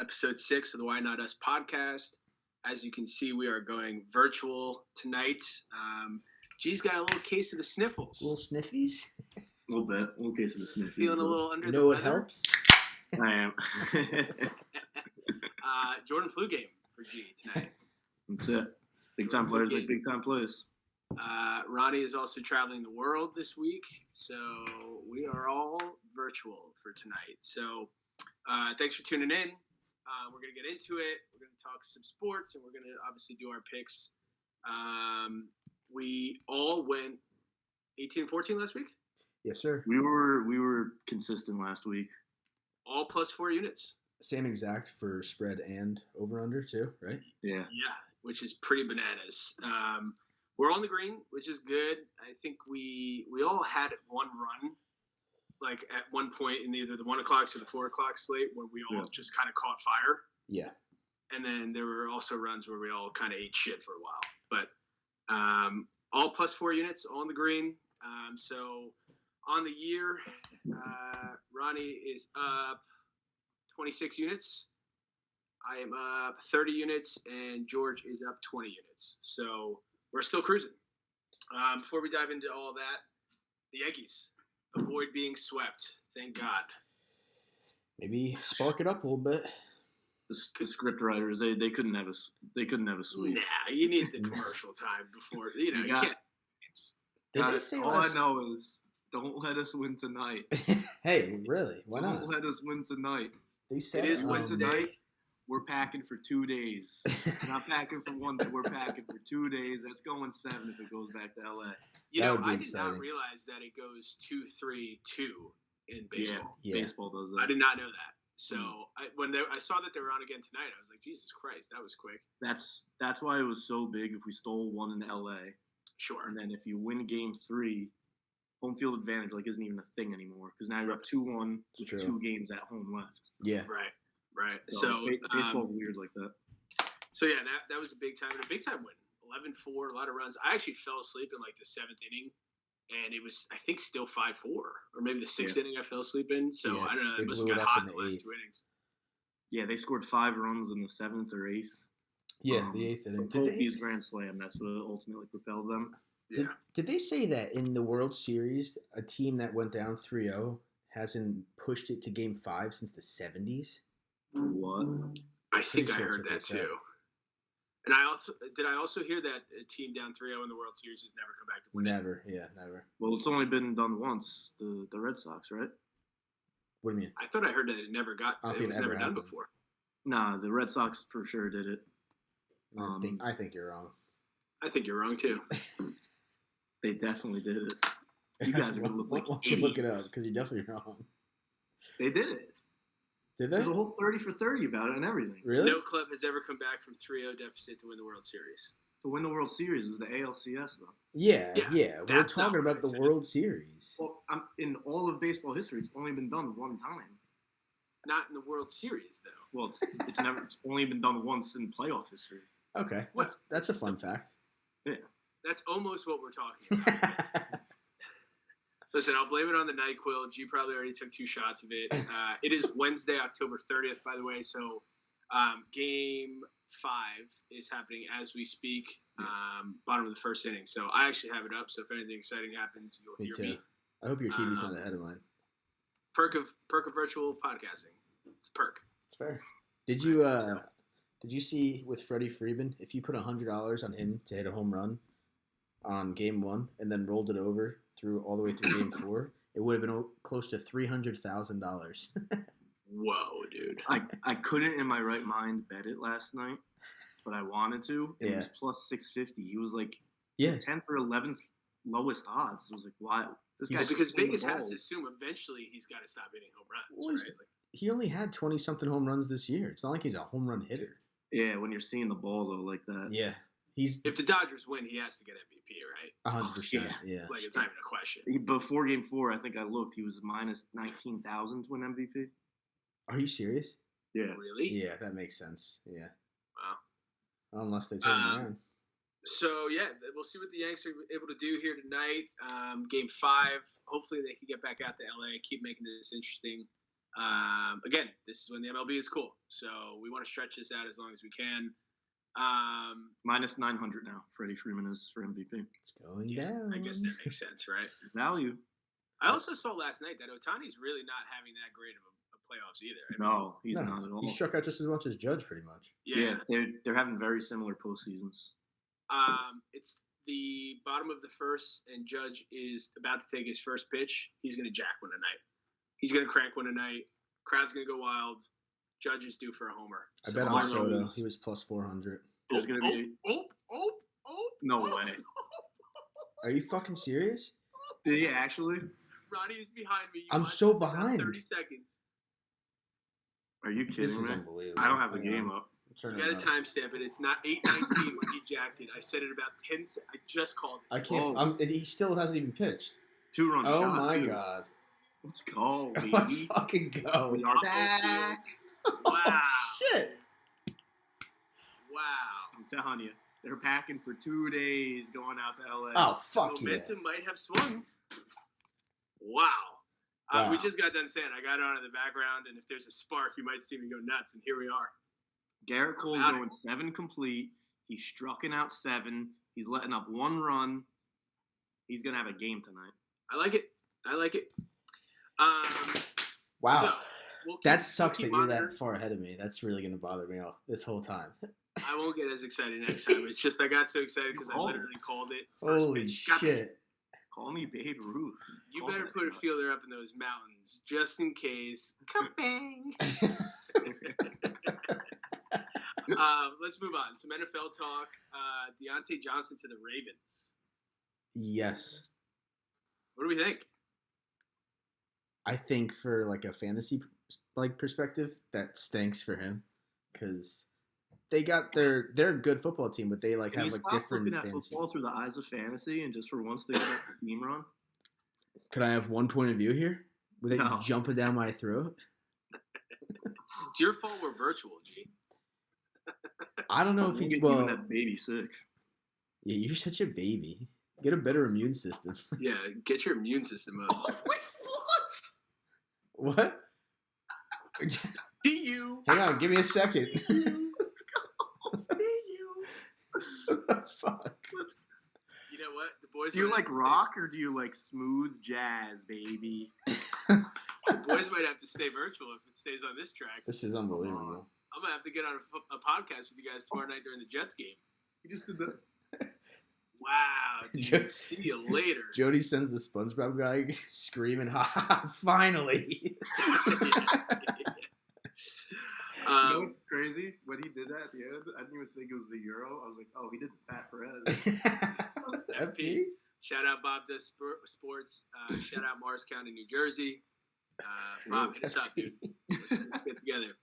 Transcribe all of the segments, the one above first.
episode 6 of the Why Not Us podcast. As you can see, we are going virtual tonight. G's got a little case of the sniffles. Little sniffies? A little bit. A little case of the sniffies. Feeling a little under You the know what weather. helps? I am. Jordan flu game for G tonight. That's it. Big time players make big time plays. Ronnie is also traveling the world this week, so we are all virtual for tonight. So thanks for tuning in. We're going to get into it. We're going to talk some sports, and we're going to obviously do our picks. We all went 18-14 last week. Yes, sir. We were consistent last week. All plus 4 units. Same exact for spread and over-under, too, right? Yeah. Yeah, which is pretty bananas. We're on the green, which is good. I think we all had one run, like at one point in either the 1 o'clock or the 4 o'clock slate, where we all just kind of caught fire. Yeah. And then there were also runs where we all kind of ate shit for a while. But all plus 4 units, all on the green. So on the year, Ronnie is up 26 units. I am up 30 units, and George is up 20 units. So we're still cruising. Before we dive into all that, the Yankees avoid being swept. Thank God. Maybe spark it up a little bit. The script writers, they couldn't have a sweep. Nah, you need the commercial time before you can't. Did they say all last... I know is don't let us win tonight. Hey, really? Why not? Don't let us win tonight. They said It is Wednesday. We're packing for 2 days. We're not packing for 1 day. We're packing for 2 days. That's going 7 if it goes back to LA. I did not realize that it goes 2-3-2 in baseball. Yeah, baseball does that. I did not know that. So when I saw that they were on again tonight, I was like, Jesus Christ, that was quick. That's why it was so big. If we stole 1 in LA, sure. And then if you win Game 3, home field advantage isn't even a thing anymore because now you're up 2-1 with 2 games at home left. Yeah. Right. So baseball's weird like that. So yeah, that was a big time win. 11-4, a lot of runs. I actually fell asleep in like the 7th inning, and it was I think still 5-4, or maybe the 6th inning I fell asleep in. So I don't know. It must have got hot in the last 2 innings. Yeah, they scored 5 runs in the 7th or 8th. Yeah, the 8th inning. Kofi's grand slam. That's what ultimately propelled them. Yeah. Did they say that in the World Series, a team that went down 3-0 hasn't pushed it to Game 5 since the 70s? What? I think I heard that too. And I also hear that a team down 3-0 in the World Series has never come back to win. Never. Well, it's only been done once, the Red Sox, right? What do you mean? I thought I heard that it was never done before. Nah, the Red Sox for sure did it. I think you're wrong. I think you're wrong too. They definitely did it. You guys are gonna look like Why don't you look it up? Because you're definitely wrong. They did it. Did they? There's a whole 30 for 30 about it and everything. Really? No club has ever come back from 3-0 deficit to win the World Series. To win the World Series was the ALCS, though. Yeah. We're talking about the World Series. Well, in all of baseball history, it's only been done 1 time. Not in the World Series, though. Well, it's only been done once in playoff history. Okay, that's a fun fact. Yeah. That's almost what we're talking about. Listen, I'll blame it on the NyQuil. G probably already took 2 shots of it. It is Wednesday, October 30th, by the way. So Game 5 is happening as we speak, bottom of the 1st inning. So I actually have it up. So if anything exciting happens, you'll hear me. I hope your TV's not ahead of mine. Perk of virtual podcasting. It's a perk. It's fair. Did you see with Freddie Freeman, if you put $100 on him to hit a home run on Game 1 and then rolled it over all the way through Game 4, it would have been close to $300,000. Whoa, dude! I couldn't in my right mind bet it last night, but I wanted to. It was plus 650. He was like 10th or 11th lowest odds. It was like, wow. This guy's because Vegas has to assume eventually he's got to stop hitting home runs, right? He only had 20-something home runs this year. It's not like he's a home run hitter. Yeah, when you're seeing the ball, though, like that. Yeah. If the Dodgers win, he has to get MVP, right? 100%. Yeah. Like, it's not even a question. Before Game 4, I think I looked, he was minus 19,000 to win MVP. Are you serious? Yeah. Really? Yeah, that makes sense. Yeah. Wow. Unless they turn around. So, yeah, we'll see what the Yanks are able to do here tonight. Game 5, hopefully they can get back out to LA, keep making this interesting. Again, this is when the MLB is cool, so we want to stretch this out as long as we can. Minus 900 now. Freddie Freeman is for MVP. It's going down. I guess that makes sense, right? Value. I also saw last night that Ohtani's really not having that great of a playoffs either. No, he's not at all. He struck out just as much as Judge, pretty much. Yeah, they're having very similar postseasons. It's the bottom of the first, and Judge is about to take his first pitch. He's going to jack one tonight. He's going to crank one tonight. Crowd's going to go wild. Judge is due for a homer. I bet on Soto. He was plus 400. There's going to be... No way. Are you fucking serious? Did he actually? Ronnie is behind me. I'm so behind. 30 seconds. Are you kidding This me? is unbelievable. I don't have the game up. You got to timestamp it. It's not 8:19 when he jacked it. I said it about 10 seconds. I just called it. I can't. He still hasn't even pitched. 2-run shot. Oh my god. Let's go, baby. Let's fucking go. We are back. Wow. Shit. Wow. I'm telling you. They're packing for 2 days going out to LA. Oh, fuck Momentum might have swung. Wow. Wow. We just got done saying I got it on in the background, and if there's a spark, you might see me go nuts, and here we are. Garrett Cole's going 7 complete. He's strucking out 7. He's letting up 1 run. He's going to have a game tonight. I like it. Wow. So that sucks that you're that far ahead of me. That's really going to bother me this whole time. I won't get as excited next time. It's just I got so excited because I literally called it. Holy shit. Call me Babe Ruth. You better put a feeler up in those mountains just in case. Ka-bang! Let's move on. Some NFL talk. Deontay Johnson to the Ravens. Yes. What do we think? I think for like a fantasy perspective, that stinks for him because they got they're a good football team, but they have like different looking at fantasy. Football through the eyes of fantasy, and just for once they got a team run. Could I have one point of view here? Were they jumping down my throat? It's your fault we're virtual, G. I don't know if he well, that baby sick. Yeah, you're such a baby. Get a better immune system. Yeah, get your immune system up. What? See you. Hang on, give me a second. See you. Fuck. You know what? The boys. Do you like rock or do you like smooth jazz, baby? The boys might have to stay virtual if it stays on this track. This is unbelievable. I'm gonna have to get on a podcast with you guys tomorrow night during the Jets game. You just did that. Wow, dude. See you later. Jody sends the SpongeBob guy screaming, "Ha ha! Finally!" You know what's crazy? When he did that at the end, I didn't even think it was the Euro. I was like, oh, he did the Fat Perez. FP? Shout out Bob Does Sports. Shout out Morris County, New Jersey. Bob, hit us up, dude. Let's get together.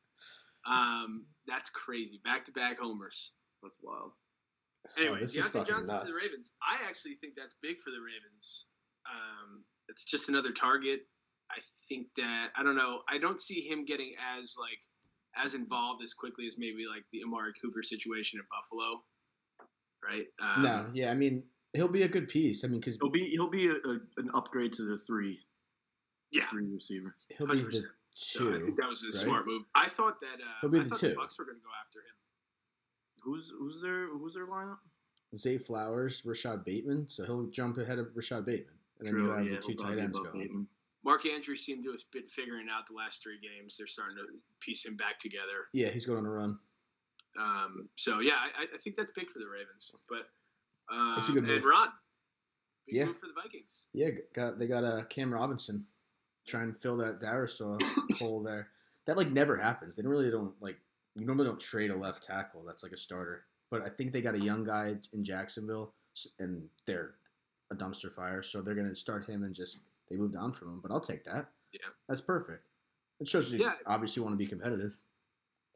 That's crazy. Back-to-back homers. That's wild. Anyway, this is Deontay Johnson nuts. to the Ravens. I actually think that's big for the Ravens. It's just another target. I think that I don't know. I don't see him getting as involved as quickly as maybe like the Amari Cooper situation at Buffalo, right? No, yeah. I mean, he'll be a good piece. I mean, because he'll be an upgrade to the 3. Yeah, 3 receiver. He'll be 100%. the 2. So I think that was a smart move. I thought that He'll be I the thought 2. the Bucs were going to go after him. Who's their lineup? Zay Flowers, Rashad Bateman. So he'll jump ahead of Rashad Bateman, and then you have the 2 tight ends going. Bateman. Mark Andrews seemed to have been figuring out the last 3 games. They're starting to piece him back together. Yeah, he's going on a run. So yeah, I think that's big for the Ravens. But it's a good move. And Ron, big move for the Vikings. Yeah, they got Cam Robinson trying to fill that Darisaw hole there. That never happens. They don't you normally don't trade a left tackle that's like a starter. But I think they got a young guy in Jacksonville, and they're a dumpster fire. So they're going to start him and they moved on from him. But I'll take that. Yeah. That's perfect. It shows you obviously want to be competitive.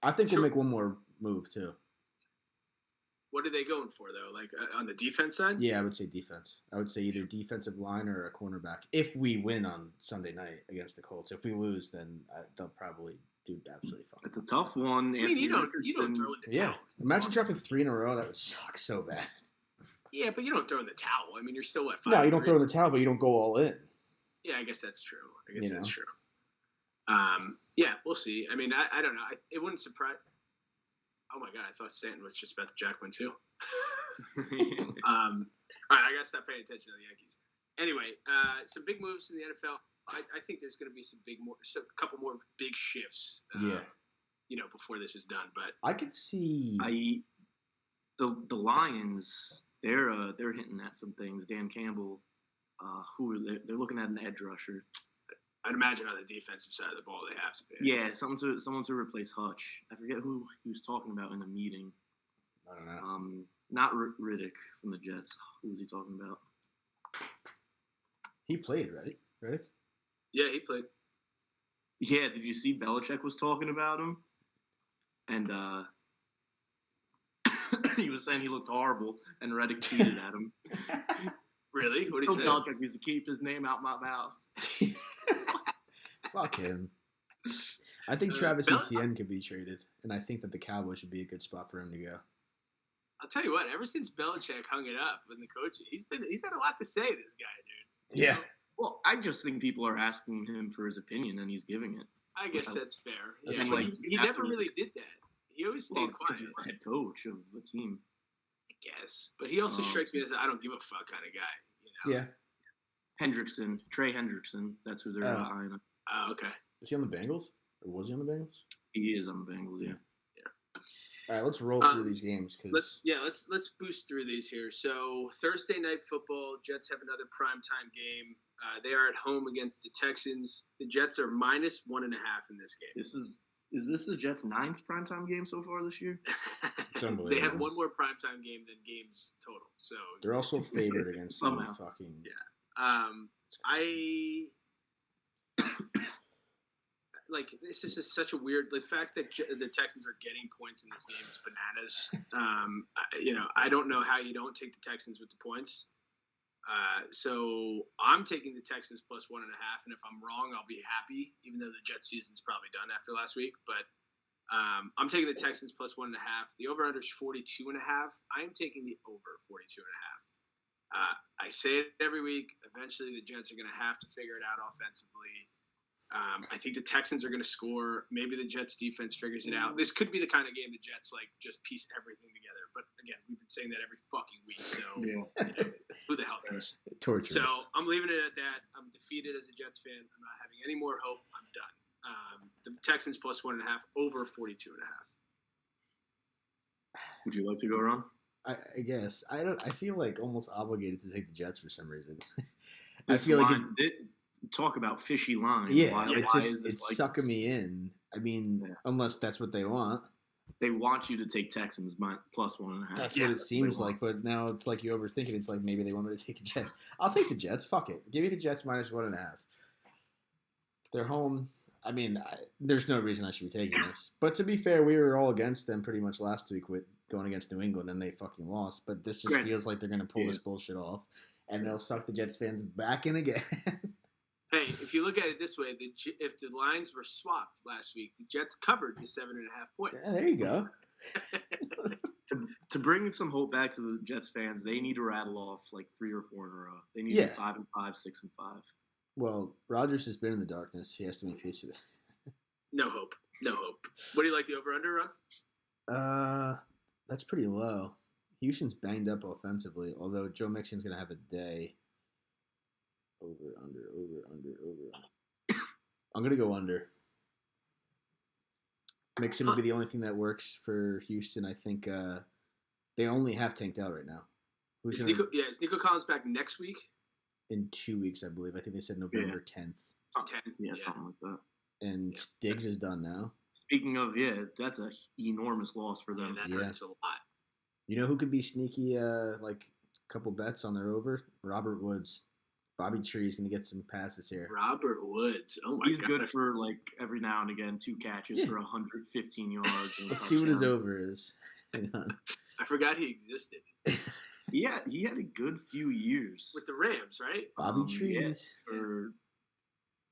I think we'll make one more move, too. What are they going for, though? Like on the defense side? Yeah, I would say defense. I would say either defensive line or a cornerback. If we win on Sunday night against the Colts. If we lose, then they'll probably do absolutely fine. It's a tough one. I mean, you don't throw in the towel. Imagine dropping 3 in a row. That would suck so bad. Yeah, but you don't throw in the towel. I mean, you're still at 5. No, you don't throw in the towel, but you don't go all in. Yeah, I guess that's true. That's true. Yeah, we'll see. I mean, I don't know. It wouldn't surprise. Oh my god, I thought Stanton was just about the Jackman too. All right, I gotta stop paying attention to the Yankees. Anyway, some big moves in the NFL. I think there's going to be a couple more big shifts. Before this is done. But I could see the Lions. They're hinting at some things. Dan Campbell, they're looking at an edge rusher. I'd imagine on the defensive side of the ball they have to be. Yeah, someone to replace Hutch. I forget who he was talking about in the meeting. I don't know. Not Riddick from the Jets. Who was he talking about? He played, right? Riddick? Yeah, he played. Yeah, did you see Belichick was talking about him? And he was saying he looked horrible, and Riddick tweeted at him. Really? What did he say? Belichick needs to keep his name out my mouth. Fuck him. I think Travis Etienne could be traded, and I think that the Cowboys should be a good spot for him to go. I'll tell you what. Ever since Belichick hung it up with the coaching, he's had a lot to say. This guy, dude. Yeah. You know? Well, I just think people are asking him for his opinion, and he's giving it. I guess that's fair. That's Yeah, fair. he never really did that. He always stayed quiet. He's the head coach of the team. I guess, but he also strikes me as I don't give a fuck kind of guy. You know? Yeah. Trey Hendrickson. That's who they're eyeing. Okay. Is he on the Bengals? Or was he on the Bengals? He is on the Bengals. Yeah. All right, let's roll through these games. Let's boost through these here. So Thursday night football, Jets have another primetime game. They are at home against the Texans. The Jets are -1.5 in this game. Is this the Jets' 9th primetime game so far this year? It's unbelievable. They have one more primetime game than games total. So they're also favored against somehow. Fucking. Yeah. This is just such a weird. The fact that the Texans are getting points in this game is bananas. I don't know how you don't take the Texans with the points. So I'm taking the Texans +1.5, and if I'm wrong, I'll be happy, even though the Jets season's probably done after last week. But I'm taking the Texans +1.5. The over/under is 42.5. I am taking the over 42.5. I say it every week. Eventually, the Jets are going to have to figure it out offensively. I think the Texans are going to score. Maybe the Jets defense figures it out. This could be the kind of game the Jets just piece everything together. But again, we've been saying that every fucking week. So who the hell knows? Torturous. So I'm leaving it at that. I'm defeated as a Jets fan. I'm not having any more hope. I'm done. The Texans +1.5 over 42.5. Would you like to go, Ron? I guess I feel like almost obligated to take the Jets for some reason. I feel like talk about fishy lines. Yeah, it's sucking me in. I mean, unless that's what they want. They want you to take Texans +1.5. That's what it seems like. But now it's like you overthink it. It's like maybe they want me to take the Jets. I'll take the Jets. Fuck it. Give me the Jets -1.5. They're home. I mean, there's no reason I should be taking this. But to be fair, we were all against them pretty much last week with going against New England, and they fucking lost. But this just feels like they're going to pull this bullshit off, and they'll suck the Jets fans back in again. Hey, if you look at it this way, if the lines were swapped last week, the Jets covered the 7.5 points. Yeah, there you go. To bring some hope back to the Jets fans, they need to rattle off like 3 or 4 in a row. They need to be 5-5, 6-5. Well, Rodgers has been in the darkness. He has to make peace with it. No hope. What do you like the over/under, Ron? That's pretty low. Houston's banged up offensively, although Joe Mixon's going to have a day. Over. I'm going to go under. Mixon will be the only thing that works for Houston. I think they only have Tank Dell right now. Is Nico Collins back next week? In 2 weeks, I believe. I think they said November 10th. 10. Yeah, something like that. And Diggs is done now. Speaking of, that's an enormous loss for them. Yeah, that hurts a lot. You know who could be sneaky, like a couple bets on their over? Robert Woods. Bobby Tree's going to get some passes here. Robert Woods. Oh, my God. He's good for, like, every now and again, 2 catches for 115 yards. Let's see what his over is. I forgot he existed. Yeah, he had a good few years. With the Rams, right? Bobby Trees.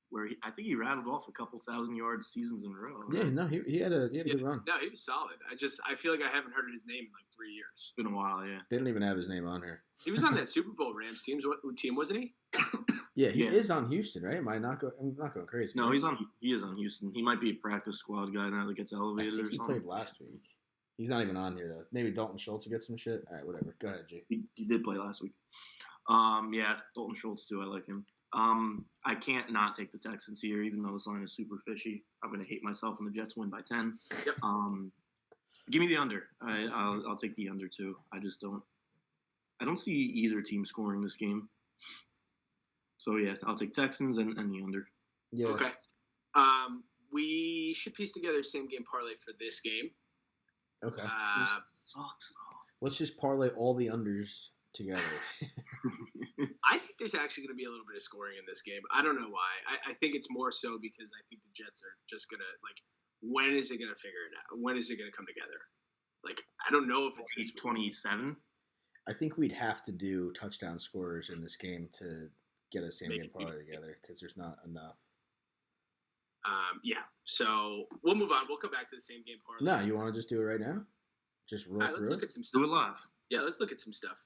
where I think he rattled off a couple 1,000-yard seasons in a row. Right? Yeah, no, he had a good run. No, he was solid. I feel like I haven't heard his name in like 3 years. It's been a while, yeah. They don't even have his name on here. He was on that Super Bowl Rams team, wasn't he? Yeah, he is on Houston, right? I'm not going crazy. No, he is on Houston. He might be a practice squad guy now that gets elevated or something. He played last week. He's not even on here though. Maybe Dalton Schultz will get some shit. All right, whatever. Go ahead, G. He did play last week. Yeah, Dalton Schultz too. I like him. I can't not take the Texans here, even though this line is super fishy. I'm gonna hate myself when the Jets win by 10. Yep. Give me the under. I'll take the under too. I don't see either team scoring this game. So yeah, I'll take Texans and the under. Yeah. Okay. We should piece together a same game parlay for this game. Okay. Sucks. Let's just parlay all the unders together. I think there's actually going to be a little bit of scoring in this game. I don't know why. I think it's more so because I think the Jets are just going to, like, when is it going to figure it out? When is it going to come together? Like, I don't know if it's 27. I think we'd have to do touchdown scorers in this game to get a same game parlay together because there's not enough. Yeah. So we'll move on. We'll come back to the same game parlay. No, you want to just do it right now? Just roll through let's look it? at some stuff. Do it live. Yeah, let's look at some stuff.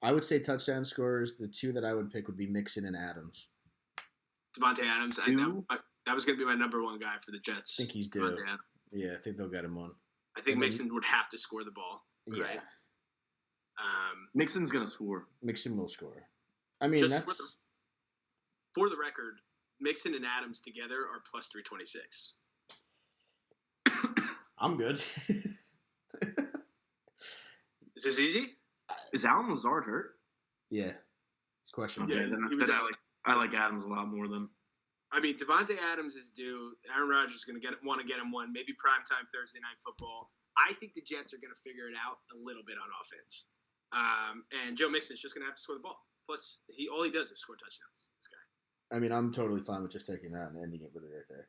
I would say touchdown scorers. The two that I would pick would be Mixon and Adams. Devontae Adams. That was going to be my number one guy for the Jets. I think he's due. Yeah, I think they'll get him on. I think Mixon would have to score the ball. Yeah. Right? Mixon's going to score. Mixon will score. I mean, that's... For the record, Mixon and Adams together are plus 326. I'm good. Is this easy? Is Allen Lazard hurt? Yeah. It's questionable. Yeah, I like Adams a lot more than. I mean, Devontae Adams is due. Aaron Rodgers is going to want to get him one. Maybe primetime Thursday night football. I think the Jets are going to figure it out a little bit on offense. And Joe Mixon's just going to have to score the ball. Plus, all he does is score touchdowns. This guy. I mean, I'm totally fine with just taking that and ending it literally right there.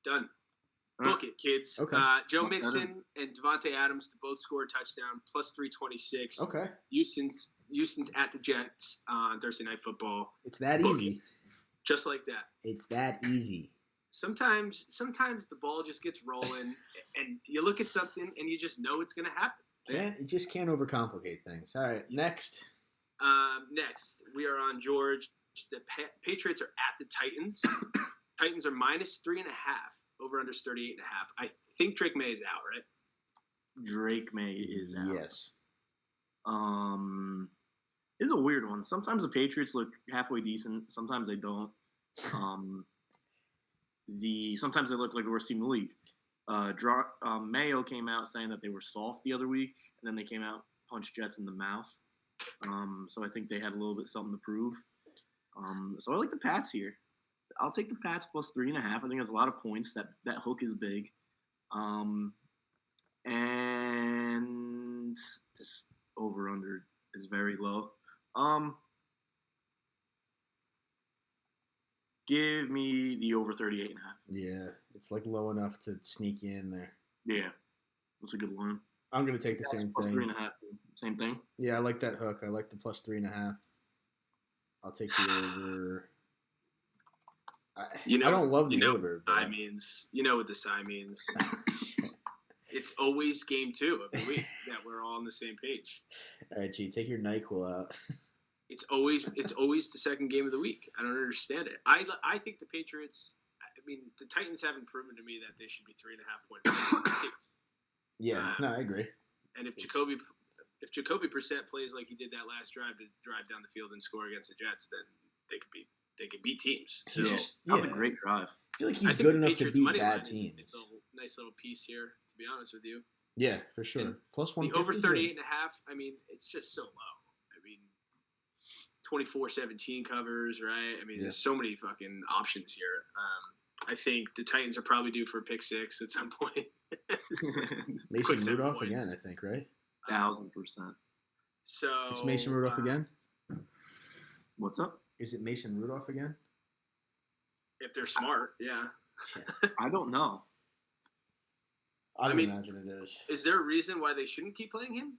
Done. Book it, kids. Okay. Joe Mixon and Devontae Adams to both score a touchdown, plus 326. Okay. Houston's at the Jets on Thursday Night Football. It's that easy. Just like that. It's that easy. Sometimes the ball just gets rolling, and you look at something, and you just know it's going to happen. Yeah, you just can't overcomplicate things. All right, next. Next, we are on George. The Patriots are at the Titans. Titans are minus 3.5. Over under 38.5. I think Drake May is out, right? Drake May is out. Yes. It's a weird one. Sometimes the Patriots look halfway decent. Sometimes they don't. Sometimes they look like the worst team in the league. Mayo came out saying that they were soft the other week, and then they came out punched Jets in the mouth. So I think they had a little bit something to prove. So I like the Pats here. I'll take the Pats plus 3.5. I think that's a lot of points. That hook is big. And this over-under is very low. Give me the over 38.5. Yeah, it's like low enough to sneak you in there. Yeah, that's a good line. I'm going to take the same plus thing. 3.5. Same thing? Yeah, I like that hook. I like the plus 3.5. I'll take the over. I don't love the over. But... means, you know what the sign means. It's always game 2 of the week that we're all on the same page. All right, G, take your NyQuil out. It's always the second game of the week. I don't understand it. I think the Patriots. I mean, the Titans haven't proven to me that they should be 3.5 points. Yeah, no, I agree. And if Jacoby Brissett plays like he did that last drive to drive down the field and score against the Jets, then they could beat teams. So that was a great drive. I feel like he's good enough to beat bad teams. It's a nice little piece here, to be honest with you. Yeah, for sure. And plus 150. The over 38.5. I mean, it's just so low. I mean, 24-17 covers, right? I mean, there's so many fucking options here. I think the Titans are probably due for a pick 6 at some point. Mason Rudolph again, I think, right? 1,000%. So it's Mason Rudolph again. What's up? Is it Mason Rudolph again? If they're smart, yeah. I don't know. I mean, imagine it is. Is there a reason why they shouldn't keep playing him?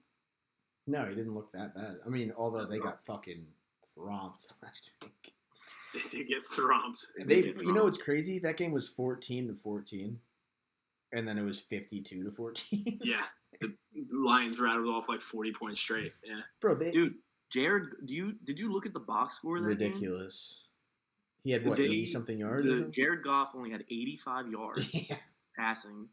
No, he didn't look that bad. I mean, although they got fucking thromped last week. They did get thromped. You know what's crazy? That game was 14-14, and then it was 52-14. Yeah, the Lions rattled off like 40 points straight. Yeah, Bro, Dude, Jared, did you look at the box score of that game? ridiculous. He had what, 80-something yards? Jared Goff only had 85 yards passing.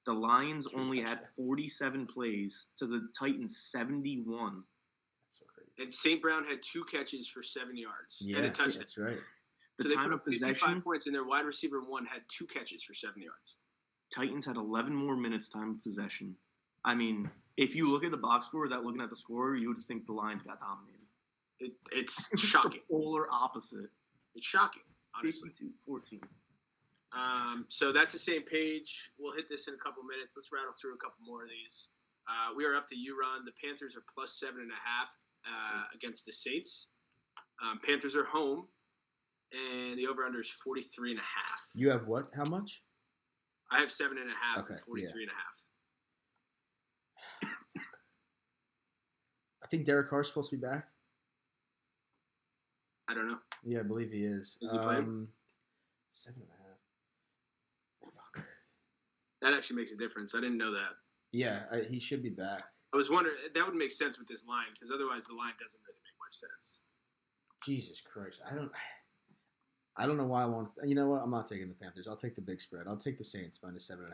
The Lions only had 47 plays to the Titans 71. That's so crazy. and St. Brown had 2 catches for 7 yards Yeah, and a touchdown. that's right. The So they time put of up 55 possession, points, and their wide receiver 1 had 2 catches for 7 yards. Titans had 11 more minutes time of possession. I mean, if you look at the box score without looking at the score, you would think the Lions got dominated. It's shocking. The polar opposite. It's shocking, honestly. 52-14. So that's the same page. We'll hit this in a couple minutes. Let's rattle through a couple more of these. We are up to you, Ron. The Panthers are plus 7.5 against the Saints. Panthers are home, and the over/under is 43.5. You have what? How much? I have 7.5 Okay, and 43.5. I think Derek Carr's supposed to be back. I don't know. Yeah, I believe he is. Is he playing? 7.5. Fuck. That actually makes a difference. I didn't know that. Yeah, he should be back. I was wondering, that would make sense with this line, because otherwise the line doesn't really make much sense. Jesus Christ, I don't know why I want. You know what? I'm not taking the Panthers. I'll take the big spread. I'll take the Saints minus 7.5.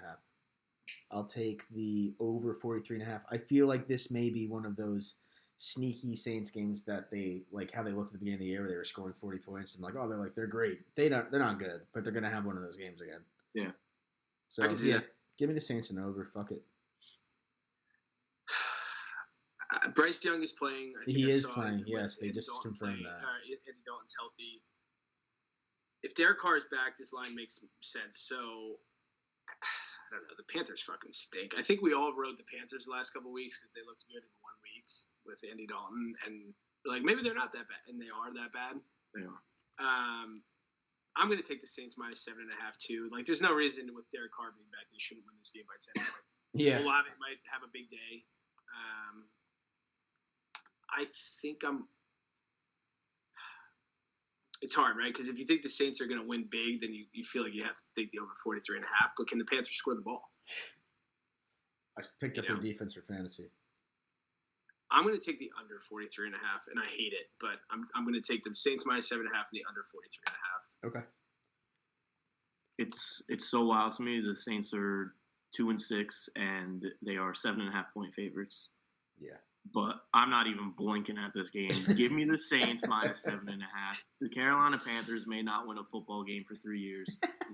I'll take the over 43.5. I feel like this may be one of those sneaky Saints games that they like how they looked at the beginning of the year where they were scoring 40 points and they're great. They're not good, but they're gonna have one of those games again. Yeah. So I can see that. Give me the Saints and over. Fuck it. Bryce Young is playing. He is playing. Yes, they just confirmed that. Andy Dalton's healthy. If Derek Carr is back, this line makes sense. So I don't know. The Panthers fucking stink. I think we all rode the Panthers the last couple of weeks because they looked good in 1 week with Andy Dalton, and we're like, maybe they're not that bad, and they are that bad. They are. I'm going to take the Saints minus 7.5 too. Like, there's no reason with Derek Carr being back they shouldn't win this game by 10 points. Yeah. Olave might have a big day. I think it's hard, right? Because if you think the Saints are going to win big, then you feel like you have to take the over 43.5. But can the Panthers score the ball? I picked up their defense for fantasy. I'm going to take the under 43.5, and I hate it, but I'm going to take the Saints minus 7.5 and the under 43.5. Okay. It's so wild to me. The Saints are 2-6, and they are 7.5-point favorites. Yeah. But I'm not even blinking at this game. Give me the Saints minus 7.5. The Carolina Panthers may not win a football game for 3 years.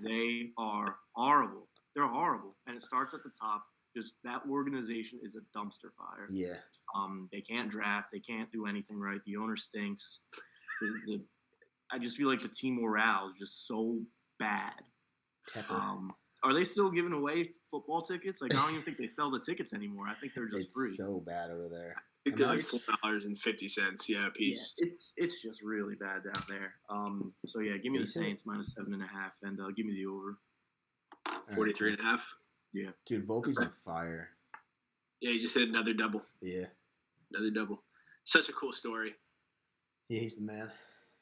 They are horrible. They're horrible, and it starts at the top. Just that organization is a dumpster fire. Yeah. They can't draft. They can't do anything right. The owner stinks. I just feel like the team morale is just so bad. Tepper. Are they still giving away football tickets? Like, I don't even think they sell the tickets anymore. I think they're just It's free. so bad over there. I think they're like $4.50, yeah, a piece. Yeah, it's just really bad down there. So yeah, give me the Saints minus 7.5, and give me the over. 43.5. Yeah, dude, Volpe's on fire. Yeah, he just hit another double. Yeah, another double. Such a cool story. Yeah, he's the man.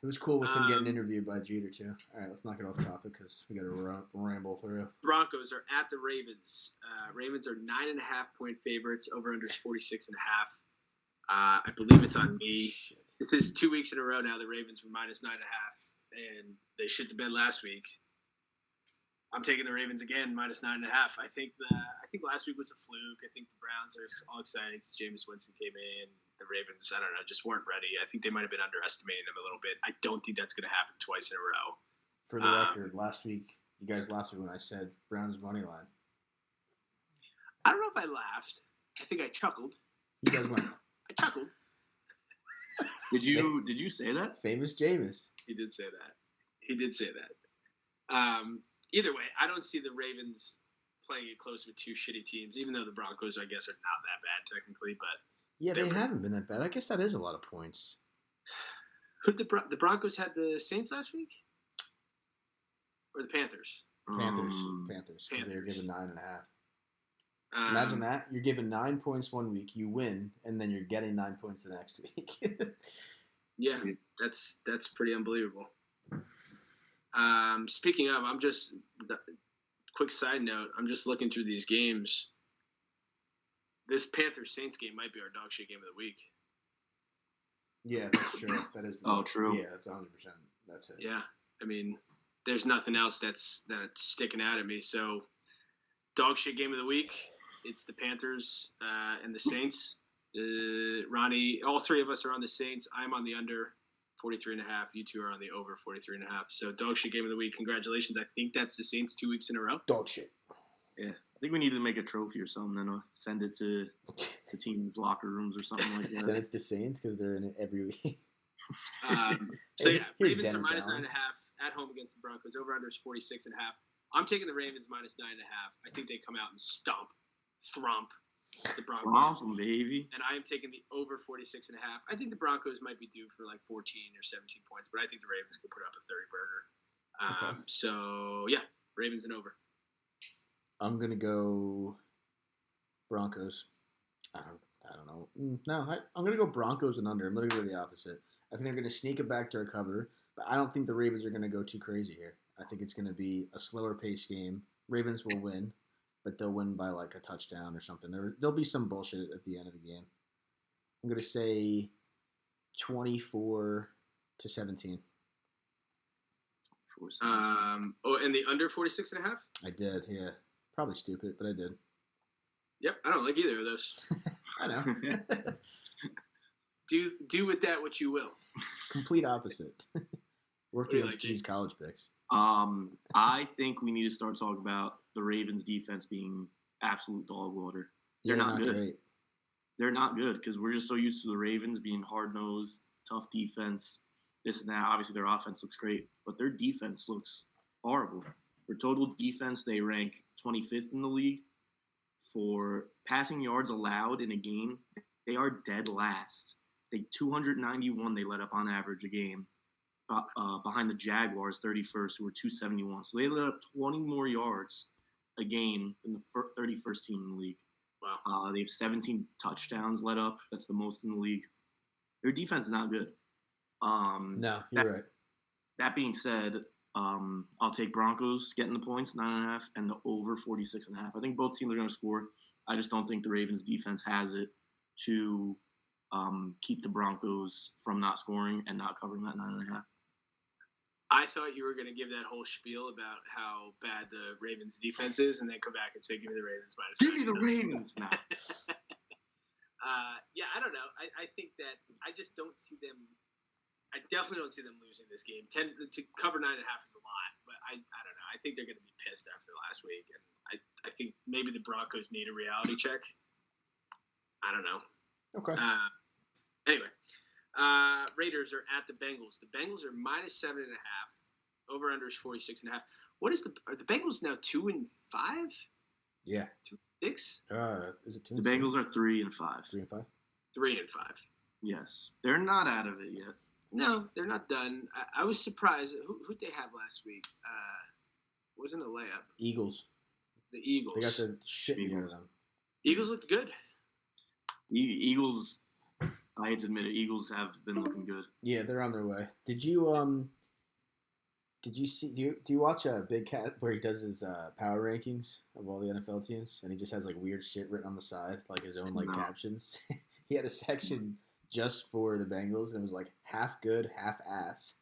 It was cool with him getting interviewed by Jeter too. All right, let's knock it off topic because we got to ramble through. Broncos are at the Ravens. Ravens are 9.5-point favorites. Over under is 46.5. I believe it's on me. Shit. This is 2 weeks in a row now. The Ravens were minus 9.5, and they shit the bed last week. I'm taking the Ravens again, minus 9.5. I think last week was a fluke. I think the Browns are all excited because Jameis Winston came in. The Ravens, I don't know, just weren't ready. I think they might have been underestimating them a little bit. I don't think that's going to happen twice in a row. For the record, last week when I said Browns money line, I don't know if I laughed. I think I chuckled. You guys went. I chuckled. Did you say that? Famous Jameis. He did say that. Either way, I don't see the Ravens playing it close with 2 shitty teams, even though the Broncos, I guess, are not that bad technically. But yeah, they haven't been that bad. I guess that is a lot of points. Who the Broncos had the Saints last week, or the Panthers? Panthers, because they were given 9.5. Imagine that you're given 9 points 1 week, you win, and then you're getting 9 points the next week. Yeah, that's pretty unbelievable. Speaking of, quick side note. I'm just looking through these games. This Panthers Saints game might be our dog shit game of the week. Yeah, that's true. That is. True. Yeah, that's 100%. That's it. Yeah, I mean, there's nothing else that's sticking out at me. So, dog shit game of the week. It's the Panthers and the Saints. Ronnie, all three of us are on the Saints. I'm on the under 43.5. You two are on the over 43.5. So, dog shit game of the week. Congratulations. I think that's the Saints 2 weeks in a row. Dog shit. Yeah, I think we need to make a trophy or something and send it to teams' locker rooms or something like that. Send it to the Saints because they're in it every week. Ravens are Dennis minus Allen. 9.5 at home against the Broncos. Over under is 46.5. I'm taking the Ravens minus 9.5. I think they come out and thrump the Broncos. Awesome, baby. And I am taking the over 46.5. I think the Broncos might be due for like 14 or 17 points, but I think the Ravens could put up a 30 burger. So yeah, Ravens and over. I'm gonna go Broncos. I don't know. No, I'm gonna go Broncos and under. I'm gonna go the opposite. I think they're gonna sneak it back to recover, but I don't think the Ravens are gonna go too crazy here. I think it's gonna be a slower pace game. Ravens will win, but they'll win by like a touchdown or something. There'll be some bullshit at the end of the game. I'm gonna say 24-17. And the under 46.5. I did, yeah. Probably stupid, but I did. Yep, I don't like either of those. I know. Do with that what you will. Complete opposite. Worked What do you against like, G's college picks. I think we need to start talking about the Ravens' defense being absolute dog water. They're not good. Great. They're not good because we're just so used to the Ravens being hard-nosed, tough defense, this and that. Obviously, their offense looks great, but their defense looks horrible. For total defense, they rank 25th in the league. For passing yards allowed in a game, they are dead last. 291 they let up on average a game, behind the Jaguars, 31st, who were 271. So they let up 20 more yards a game than the 31st team in the league. Wow. They have 17 touchdowns let up. That's the most in the league. Their defense is not good. No, you're right. That being said, I'll take Broncos getting the points, 9.5, and the over 46.5. I think both teams are going to score. I just don't think the Ravens defense has it to keep the Broncos from not scoring and not covering that 9.5. I thought you were going to give that whole spiel about how bad the Ravens defense is, and then come back and say, "Give me the Ravens minus." Give me the Ravens now. Yeah, I don't know. I think that I just don't see them. I definitely don't see them losing this game. To cover 9.5 is a lot, but I don't know. I think they're going to be pissed after last week, and I think maybe the Broncos need a reality check. I don't know. Okay. Anyway, Raiders are at the Bengals. The Bengals are minus 7.5. Over under is 46.5. Are the Bengals now 2-5? Yeah. 2-6? Is it 2? The Bengals are 3-5. 3-5. 3-5. Yes, they're not out of it yet. No, they're not done. I was surprised. Who'd they have last week? Wasn't a layup. Eagles. The Eagles. They got the shit beat out of them. Eagles looked good. Eagles, I hate to admit it, Eagles have been looking good. Yeah, they're on their way. Did you see? Do you watch Big Cat where he does his power rankings of all the NFL teams, and he just has like weird shit written on the side, like his own No. captions. He had a section just for the Bengals, and it was like half good, half ass.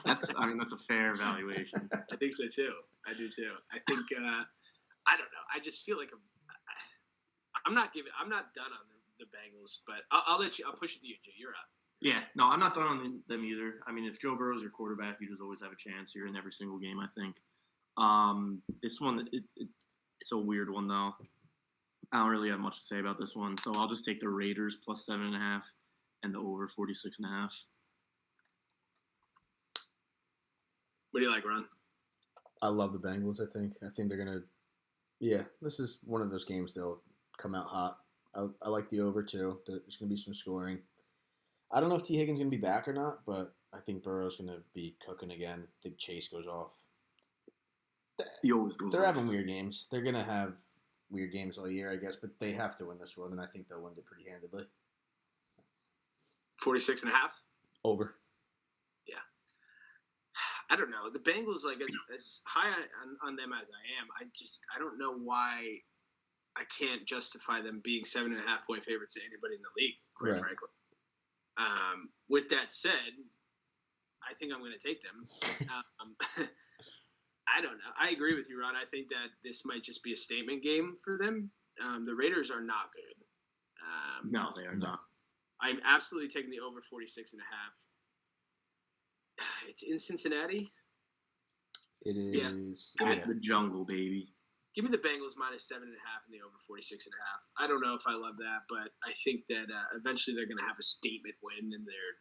That's a fair evaluation. I think so too. I do too. I think I don't know. I just feel like I'm not done on the Bengals, but I'll let you. I'll push it to you, Jay. You're up. Yeah, no, I'm not done on them either. I mean, if Joe Burrow's your quarterback, you just always have a chance. You're in every single game, I think. This one, it's a weird one, though. I don't really have much to say about this one, so I'll just take the Raiders plus 7.5 and the over 46.5. What do you like, Ron? I love the Bengals. I think they're gonna. Yeah, this is one of those games they'll come out hot. I like the over too. There's gonna be some scoring. I don't know if T. Higgins gonna be back or not, but I think Burrow's gonna be cooking again. I think Chase goes off. He always goes They're off. having weird games. They're gonna have weird games all year, I guess, but they have to win this one, and I think they'll win it pretty handedly. 46.5. Over. I don't know. The Bengals, like as high on them as I am, I don't know why I can't justify them being 7.5-point favorites to anybody in the league, quite Right. frankly. With that said, I think I'm going to take them. I don't know. I agree with you, Ron. I think that this might just be a statement game for them. The Raiders are not good. No, they are not. I'm absolutely taking the over 46.5. It's in Cincinnati. It is. At the jungle, baby. Give me the Bengals minus 7.5 and the over 46.5. I don't know if I love that, but I think that eventually they're going to have a statement win, and they're,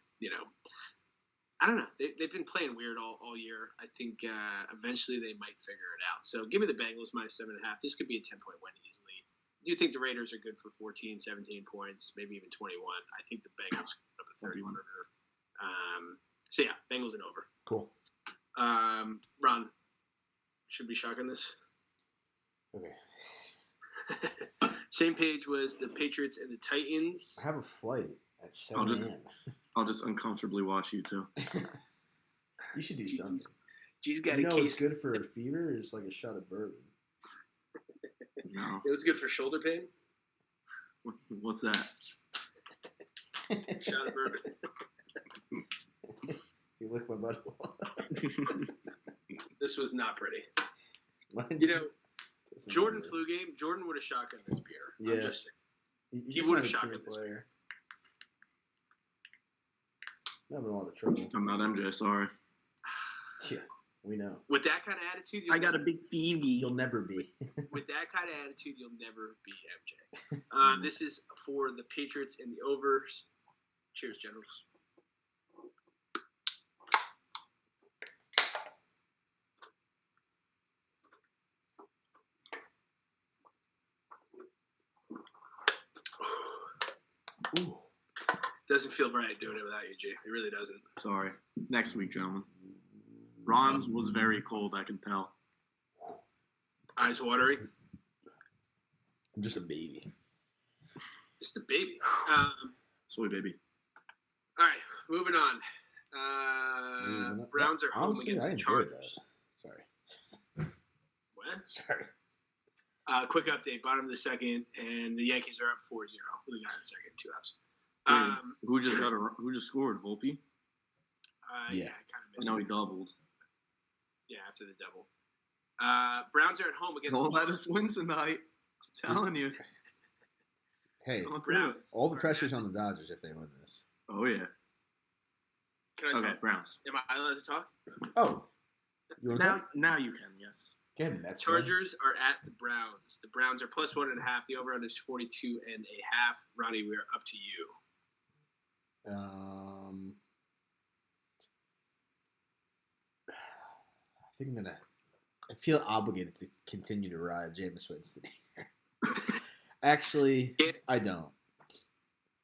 I don't know. They've been playing weird all year. I think eventually they might figure it out. So give me the Bengals minus 7.5. This could be a 10-point win easily. I do think the Raiders are good for 14, 17 points, maybe even 21. I think the Bengals could up a 30 burger. So yeah, Bengals and over. Cool. Ron, should be shocking this. Okay. Same page was the Patriots and the Titans. I have a flight at 7 a.m. I'll just uncomfortably watch you two. You should do something. G's got You a know case. it's good for a fever? It's like a shot of bourbon. No. It was good for shoulder pain. What's that? Shot of bourbon. You lick my butt. This was not pretty. Mine's- You know, Listen, Jordan flu game. Jordan would have shotgunned this beer. Yeah. I'm just saying. He's he not would've a shotgunned team this player. I'm having a lot of trouble. I'm not MJ, sorry. Yeah, we know. With that kind of attitude, big Phoebe. You'll never be. with that kind of attitude, you'll never be MJ. This is for the Patriots and the overs. Cheers, Generals. Ooh. Doesn't feel right doing it without you, G. It really doesn't. Sorry. Next week, gentlemen. Ron's was very cold, I can tell. Eyes watering. I'm just a baby. Just a baby. Soy baby. All right, moving on. Browns are home Honestly, against I the enjoyed Chargers. that. Sorry. What? Sorry. Quick update, bottom of the second, and the Yankees are up 4-0. Who they got in second? 2 outs. Who just scored? Volpe? Yeah, I kind of I missed know it. he doubled. Yeah, after the double. Browns are at home against Don't the let Chargers. us win tonight. I'm telling you. Hey, Don't do it. Browns. all the pressure's on the Dodgers if they win this. Oh, yeah. Can I Okay, talk? Browns. Am I allowed to talk? Oh. You want to talk? Now you can, yes. Again, that's Chargers are at the Browns. The Browns are plus 1.5. The over-under is 42.5. Ronnie, we're up to you. I think I'm gonna. I feel obligated to continue to ride Jameis Winston here. Actually, I don't.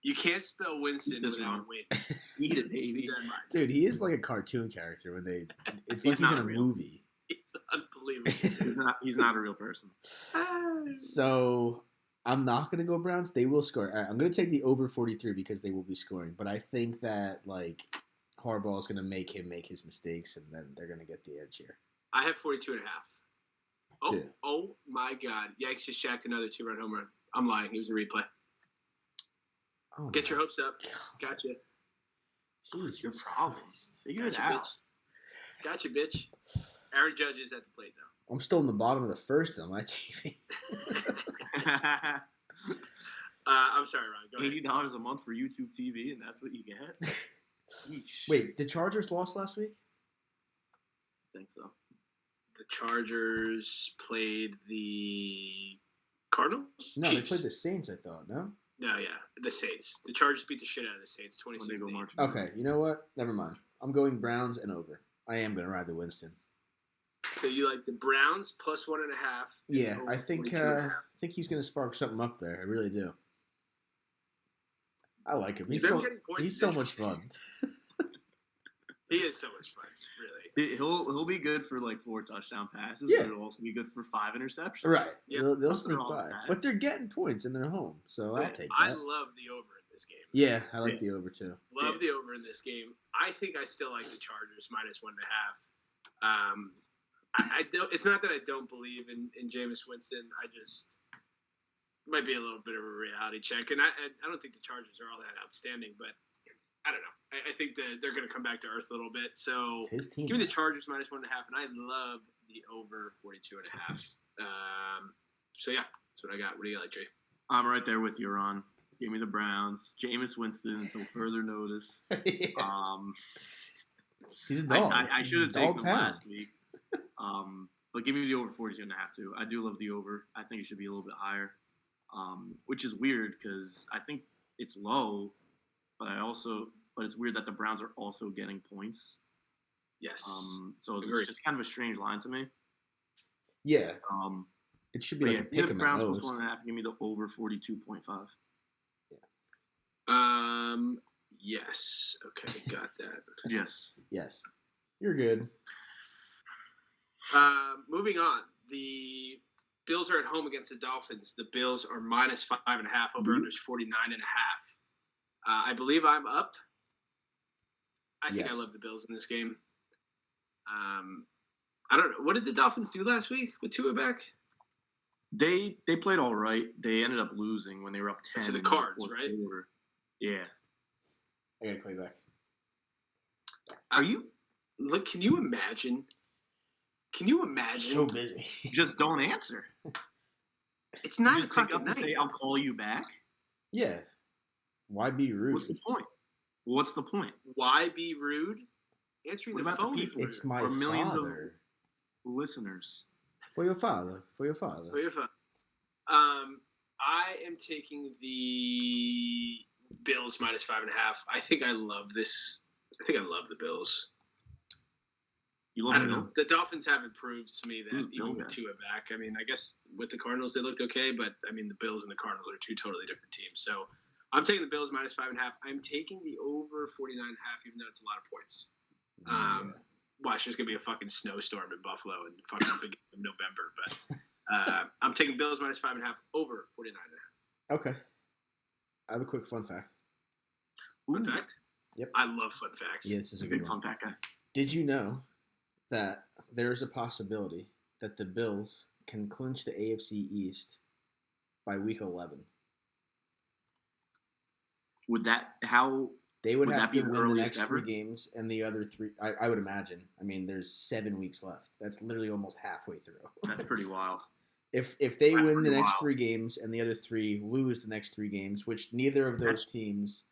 You can't spell Winston This without one. win. Eat it, baby. Keep that in mind. Dude, he is like a cartoon character when they. It's He's like he's in not a real. movie. It's unbelievable. He's not a real person. So I'm not gonna go Browns. They will score. All right, I'm gonna take the over 43 because they will be scoring. But I think that like Harbaugh is gonna make him make his mistakes, and then they're gonna get the edge here. I have 42.5. Oh, Dude. oh my God. Yikes just jacked another 2-run home run. I'm lying. It was a replay. Oh Get your my hopes up. Gotcha. What's your Jesus problem? Christ. Figure it Gotcha, out. bitch. Gotcha, bitch. Aaron Judge is at the plate, though. I'm still in the bottom of the first on my TV. I'm sorry, Ron. Go ahead. $80 a month for YouTube TV, and that's what you get? Yeesh. Wait, the Chargers lost last week? I think so. The Chargers played the Cardinals? No, they Chiefs. played the Saints. I thought no. No, yeah, the Saints. The Chargers beat the shit out of the Saints, When they 26 go to 8. marching. Okay, you know what? Never mind. I'm going Browns and over. I am gonna ride the Winston. So you like the Browns plus 1.5? Yeah, over I think 42.5. he's gonna spark something up there. I really do. I like him. He's Them so getting points he's is so much interesting. fun. He is so much fun, really. He'll be good for like 4 touchdown passes, Yeah. but he'll also be good for 5 interceptions. Right. Yep. They'll Nothing sneak wrong by, with that. but they're getting points and they're home, so I'll take I that. love the over in this game. Yeah, I like the over too. Love the over in this game. I think I still like the Chargers minus 1.5. I don't. It's not that I don't believe in Jameis Winston. I just might be a little bit of a reality check, and I don't think the Chargers are all that outstanding, but I don't know. I think that they're going to come back to earth a little bit. So It's his team. give me the Chargers -1.5, and I love the over 42.5. So yeah, that's what I got. What do you got, Jay? I'm right there with you, Ron. Give me the Browns. Jameis Winston until further notice. Yeah. He's a dog. I should have He's taken dog them pound. last week. But give me the over 42.5 too. I do love the over. I think it should be a little bit higher, which is weird because I think it's low, but it's weird that the Browns are also getting points. Yes. So Agreed. it's just kind of a strange line to me. Yeah, Um, it should be but like yeah, a give me pick the 'em at Browns most. +1.5. Give me the over 42.5. Yes. Okay, got that. Yes. Yes, you're good. Moving on. The Bills are at home against the Dolphins. The Bills are -5.5. Over under is 49.5. I believe I'm up. I think I Yes. love the Bills in this game. I don't know. What did the Dolphins do last week with Tua back? They played all right. They ended up losing when they were up 10. To the in Cards, fourth right? quarter. Yeah. I gotta call you back. Are you Look, can you imagine? Can you imagine? So busy. just don't answer? It's You 9 just o'clock pick at up to night. say I'll call you back? Yeah. Why be rude? What's the point? What's the point? Why be rude? Answering What the about the phone is people? rude. It's my Or millions of- father. Listeners. For your father. For your father. For your phone. I am taking the Bills -5.5. I think I love this. I think I love the Bills. You I love don't me. know. The Dolphins haven't proved to me that Who's even Bill with guy? Tua back. I mean, I guess with the Cardinals they looked okay, but I mean the Bills and the Cardinals are two totally different teams. So I'm taking the Bills -5.5. I'm taking the over 49.5, even though it's a lot of points. Yeah. Watch, there's gonna be a fucking snowstorm in Buffalo in fucking beginning of November, but I'm taking Bills -5.5 over 49.5. Okay. I have a quick fun fact. Fun Ooh, fact? Yep. I love fun facts. Yeah, this is a big good fun one. fact guy. Did you know that there is a possibility that the Bills can clinch the AFC East by week 11? They would Would have that be to the win the earliest next ever? 3 games and the other 3. I would imagine. I mean, there's 7 weeks left. That's literally almost halfway through. That's pretty wild. If they That's win the pretty next wild. 3 games and the other 3 lose the next 3 games, which neither of those teams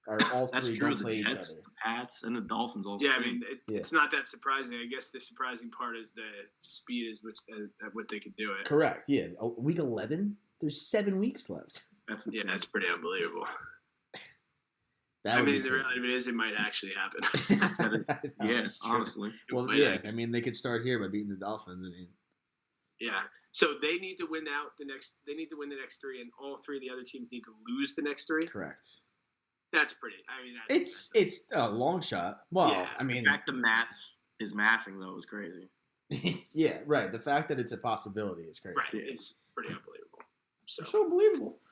are all That's 3 true. don't The play each Jets, other. the Pats, and the Dolphins all Yeah, I stink. mean, Yeah. it's not that surprising. I guess the surprising part is the speed at what they can do it. Correct. Yeah. Week 11, there's 7 weeks left. That's Yeah, insane. that's pretty unbelievable. That I would mean, be the crazy. reality of it is, it might actually happen. No, Yeah, it's true. honestly. It Well, might yeah. actually- I mean, they could start here by beating the Dolphins. I mean, Yeah. So they need to win out the next. They need to win the next 3, and all 3 of the other teams need to lose the next 3. correct. That's pretty. I mean, that's, It's a long shot. Well, Yeah. I The mean, fact the math is mathing, though, is crazy. yeah, right. The fact that it's a possibility is crazy. right. Yeah. It's pretty unbelievable. So, It's so unbelievable.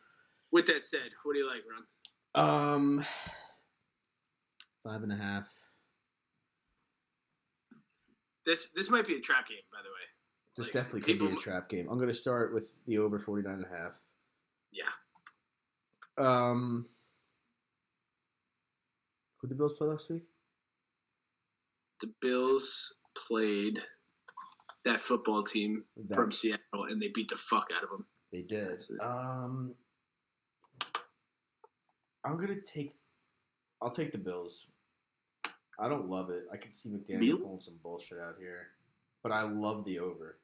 with that said, what do you like, Ron? 5.5. This might be a trap game, by the way. This Like, definitely could be a people- trap game. I'm going to start with the over 49.5. Yeah. Who did the Bills play last week? The Bills played that football team That- from Seattle, and they beat the fuck out of them. They did. That's it. I'm gonna take. I'll take the Bills. I don't love it. I can see McDaniel Bill? pulling some bullshit out here, but I love the over.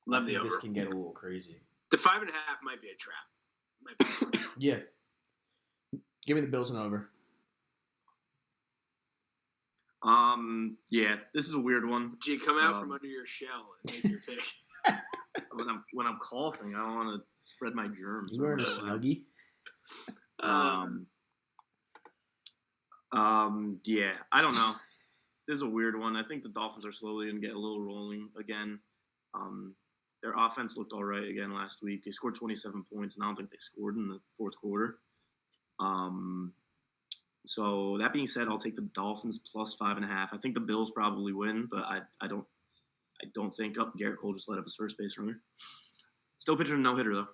Love I the think over. This can get a little crazy. The 5.5 might be a trap. Might be. Yeah. Give me the Bills and over. Yeah, this is a weird one. Gee, come out from Um, under your shell and make your pick. When I'm coughing, I don't want to spread my germs. You wearing a around. snuggie? Yeah, I don't know. This is a weird one. I think the Dolphins are slowly going to get a little rolling again. Their offense looked all right again last week. They scored 27 points, and I don't think they scored in the fourth quarter. So that being said, I'll take the Dolphins plus 5.5. I think the Bills probably win, but I don't think Garrett Cole just let up his first base runner. Still pitching a no-hitter though.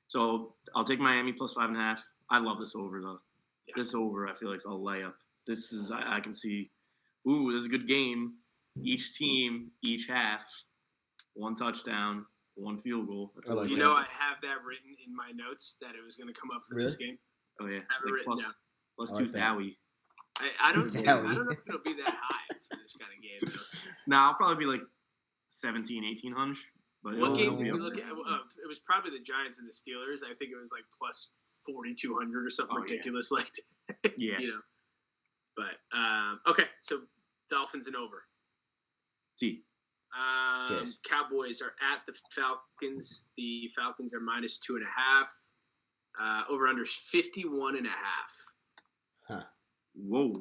So I'll take Miami plus 5.5. I love this over though. Yeah. This over, I feel like it's a layup. This is I can see. Ooh, this is a good game. Each team, each half, 1 touchdown, 1 field goal. I have that written in my notes that it was going to come up for this game. Oh yeah, I have it written down. Plus 2 Thaui. I don't know if it'll be that high for this kind of game. Though. I'll probably be like 17, 18 hunch. But what game did we look at? It was probably the Giants and the Steelers. I think it was like plus 4,200 or something ridiculous like that. Yeah. But okay, so Dolphins and over. See. Yes. Cowboys are at the Falcons. The Falcons are minus 2.5. Over under 51.5. Huh. Whoa.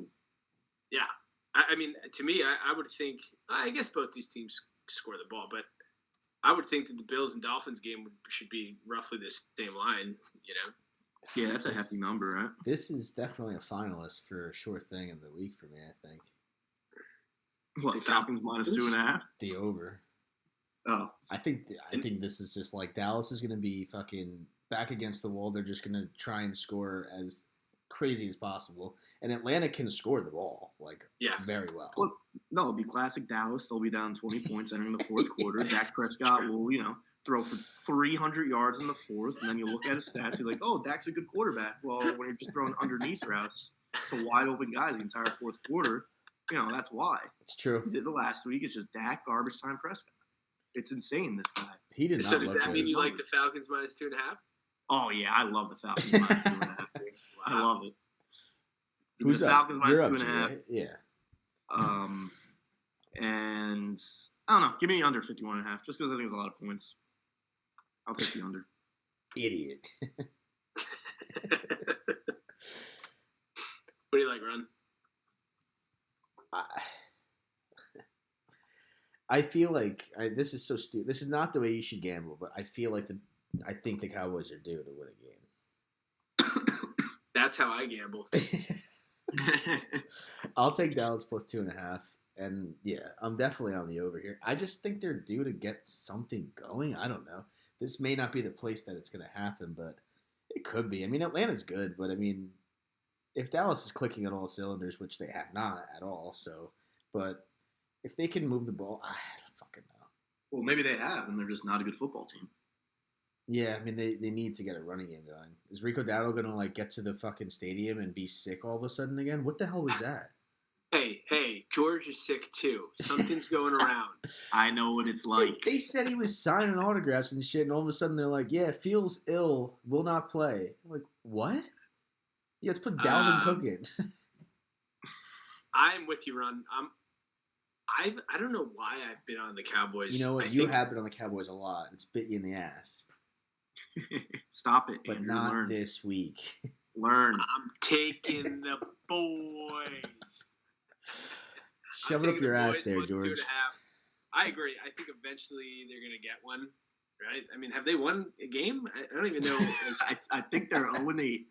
Yeah. I mean, to me, I would think. I guess both these teams score the ball, but I would think that the Bills and Dolphins game should be roughly the same line. Yeah, that's a hefty number, right? This is definitely a finalist for a sure thing of the week for me. I think. What, the Falcons minus 2.5? The over. Oh. I think this is just like Dallas is going to be fucking back against the wall. They're just going to try and score as crazy as possible. And Atlanta can score the ball, very well. Well, no, it'll be classic Dallas. They'll be down 20 points entering the fourth quarter. Dak Prescott will, throw for 300 yards in the fourth. And then you look at his stats, you're like, oh, Dak's a good quarterback. Well, when you're just throwing underneath routes to wide open guys the entire fourth quarter, that's why. It's true. He did the last week. It's just Dak, garbage time Prescott. It's insane, this guy. He did not So does that mean you like the Falcons minus 2.5? Oh, yeah. I love the Falcons minus 2.5. Wow. I love it. Who's the Falcons up? You're minus up 2.5. right? Yeah. And I don't know. Give me under 51.5 just because I think it's a lot of points. I'll take the under. Idiot. What do you like, Ron? I feel like this is so stupid. This is not the way you should gamble, but I feel like I think the Cowboys are due to win a game. That's how I gamble. I'll take Dallas plus 2.5, and yeah, I'm definitely on the over here. I just think they're due to get something going. I don't know. This may not be the place that it's going to happen, but it could be. I mean, Atlanta's good, but I mean, if Dallas is clicking on all cylinders, which they have not at all, but if they can move the ball, I don't fucking know. Well, maybe they have, and they're just not a good football team. Yeah, I mean, they need to get a running game going. Is Rico Dowdle going to, get to the fucking stadium and be sick all of a sudden again? What the hell was that? Hey, George is sick too. Something's going around. I know what it's like. They said he was signing autographs and shit, and all of a sudden they're like, yeah, feels ill, will not play. I'm like, what? Yeah, let's put Dalvin Cook in. I'm with you, Ron. I don't know why I've been on the Cowboys. You know what? You have been on the Cowboys a lot. It's bit you in the ass. Stop it, but Andrew, not learn. This week. Learn. I'm taking the boys. Shove it up your ass there, George. 2.5. I agree. I think eventually they're going to get one, right? I mean, have they won a game? I don't even know. I think they're 0-8.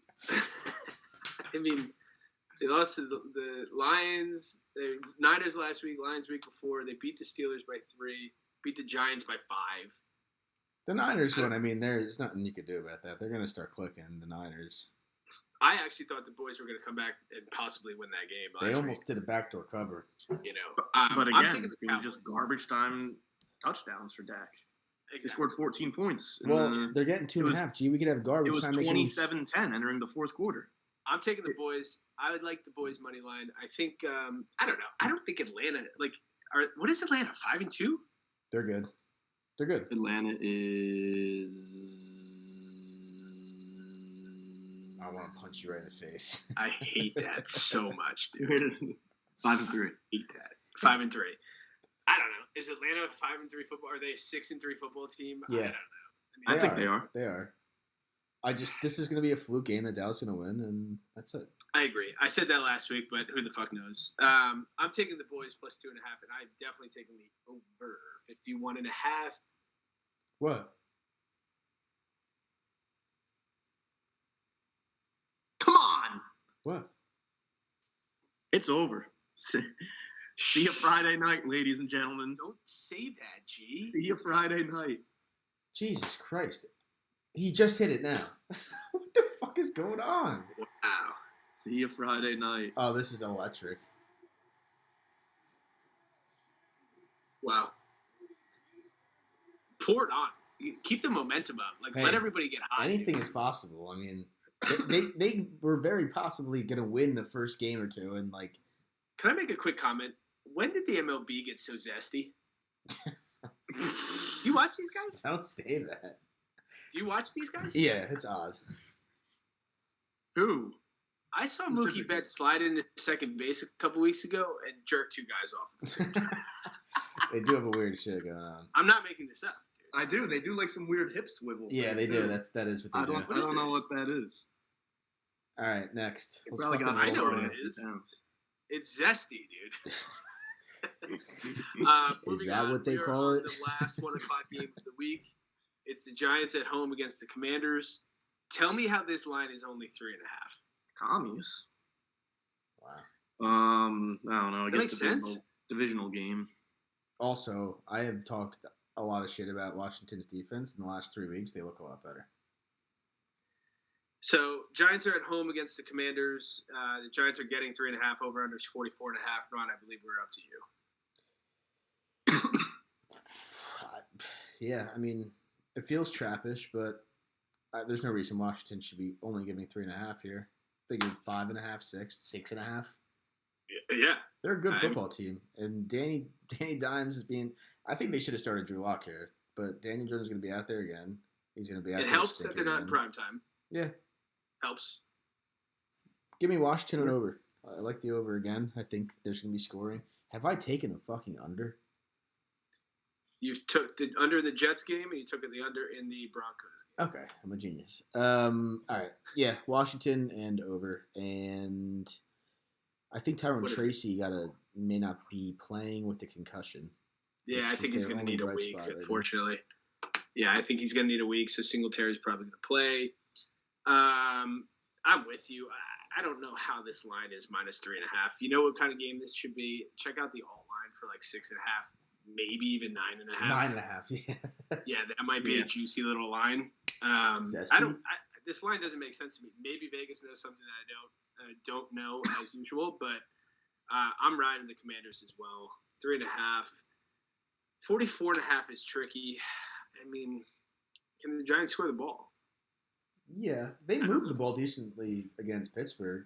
I mean, they lost to the Lions, the Niners last week, Lions week before. They beat the Steelers by 3, beat the Giants by 5. The Niners won. I mean, there's nothing you could do about that. They're going to start clicking, the Niners. I actually thought the boys were going to come back and possibly win that game. They almost did a backdoor cover. But again, it was just garbage time touchdowns for Dak. Exactly. They scored 14 points. Well, they're getting 2.5. Gee, we could have garbage time. It was 27-10 entering the fourth quarter. I'm taking the boys. I would like the boys' money line. I think I don't know. I don't think Atlanta what is Atlanta? 5-2? They're good. They're good. Atlanta is. I want to punch you right in the face. I hate that so much, dude. 5-3. Hate that. 5-3. I don't know. Is Atlanta a 5-3 football? Are they a 6-3 football team? Yeah. I don't know. I think they are. They are. This is going to be a fluke game that Dallas is going to win, and that's it. I agree. I said that last week, but who the fuck knows? I'm taking the boys plus 2.5, and I'm definitely taking the over 51.5. What? Come on! What? It's over. See you Friday night, ladies and gentlemen. Don't say that, G. See you Friday night. Jesus Christ. He just hit it now. What the fuck is going on? Wow. See you Friday night. Oh, this is electric. Wow. Pour it on. Keep the momentum up. Like, Hey, let everybody get hot. Anything is possible. I mean, they were very possibly going to win the first game or two, and like. Can I make a quick comment? When did the MLB get so zesty? Do you watch these guys? Don't say that. Do you watch these guys? Yeah, it's odd. Who? I saw Mookie Betts slide into second base a couple weeks ago and jerk two guys off at the same time. They do have a weird shit going on. I'm not making this up. I do. They do like some weird hip swivel. Yeah, thing, they do. too. That is what they I do. don't. What I is don't know this? what that is. All right, next. They Let's probably fucking got I know roll what for it it. is. It's zesty, dude. Is Moving that on, what they we are call on it? The last 1 o'clock game of the week. It's the Giants at home against the Commanders. Tell me how this line is only 3.5. Commies. Wow. I don't know. I That guess makes sense. divisional game. Also, I have talked a lot of shit about Washington's defense in the last 3 weeks. They look a lot better. So Giants are at home against the Commanders. The Giants are getting 3.5. Over under 44.5. Ron, I believe we're up to you. Yeah, I mean, it feels trappish, but there's no reason Washington should be only giving 3.5 here. Figured 5.5, 6, 6.5. Yeah. They're a good football team, and Danny Dimes is being. I think they should have started Drew Lock here, but Daniel Jones is going to be out there again. He's going to be out It there. helps that they're not in again. prime time. Yeah, Helps. give me Washington on over. I like the over again. I think there's going to be scoring. Have I taken a fucking under? You took the under in the Jets game, and you took the under in the Broncos. Okay, I'm a genius. All right, yeah, Washington and over, and I think Tyrone What is it? Tracy may not be playing with the concussion. Yeah, Which I is think he's their going to only need a bright week, spot right now. unfortunately. Yeah, I think he's going to need a week, so Singletary's probably going to play. I'm with you. I don't know how this line is minus 3.5. You know what kind of game this should be? Check out the alt line for like 6.5, maybe even 9.5. 9.5, yeah. Yeah, that might be a juicy little line. Zesty? This line doesn't make sense to me. Maybe Vegas knows something that I don't know as usual, but I'm riding the Commanders as well. 3.5. 44.5 is tricky. I mean, can the Giants score the ball? Yeah, they moved the ball decently against Pittsburgh.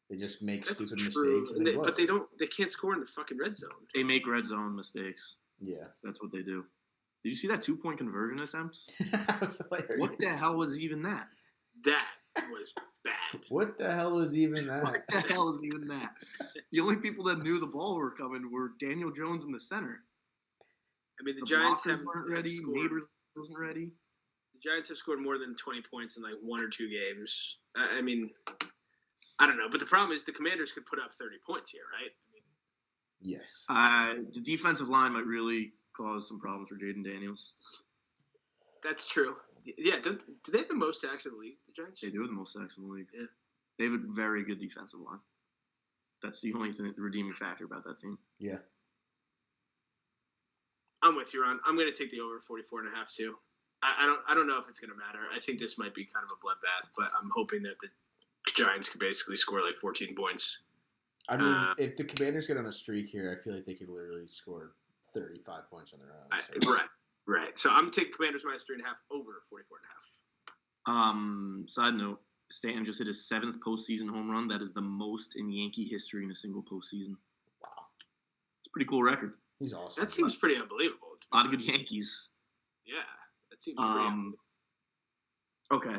They just make That's stupid true. mistakes. And they blow. But they can't score in the fucking red zone. They make red zone mistakes. Yeah. That's what they do. Did you see that 2-point conversion attempts? That was hilarious. What the hell was even that? That was bad. What the hell was even that? What the hell is even that? The only people that knew the ball were coming were Daniel Jones in the center. I mean, the The Giants blockers have weren't ready. scored. Neighbors wasn't ready. The Giants have scored more than 20 points in like 1 or 2 games. I mean, I don't know. But the problem is the Commanders could put up 30 points here, right? I mean, Yes. The defensive line might really cause some problems for Jaden Daniels. that's true. Yeah, do they have the most sacks in the league, the Giants? They do have the most sacks in the league. Yeah. They have a very good defensive line. That's the only thing, the redeeming factor about that team. Yeah. I'm with you, Ron. I'm going to take the over 44.5 too. I don't know if it's going to matter. I think this might be kind of a bloodbath, but I'm hoping that the Giants can basically score like 14 points. I mean, if the Commanders get on a streak here, I feel like they could literally score 35 points on their own. So. Right. So I'm taking Commanders minus 3.5 over 44.5. Side note, Stanton just hit his 7th postseason home run. That is the most in Yankee history in a single postseason. Wow. It's a pretty cool record. He's awesome. That seems pretty unbelievable. A lot of good Yankees. Yeah, that seems pretty unbelievable. Okay.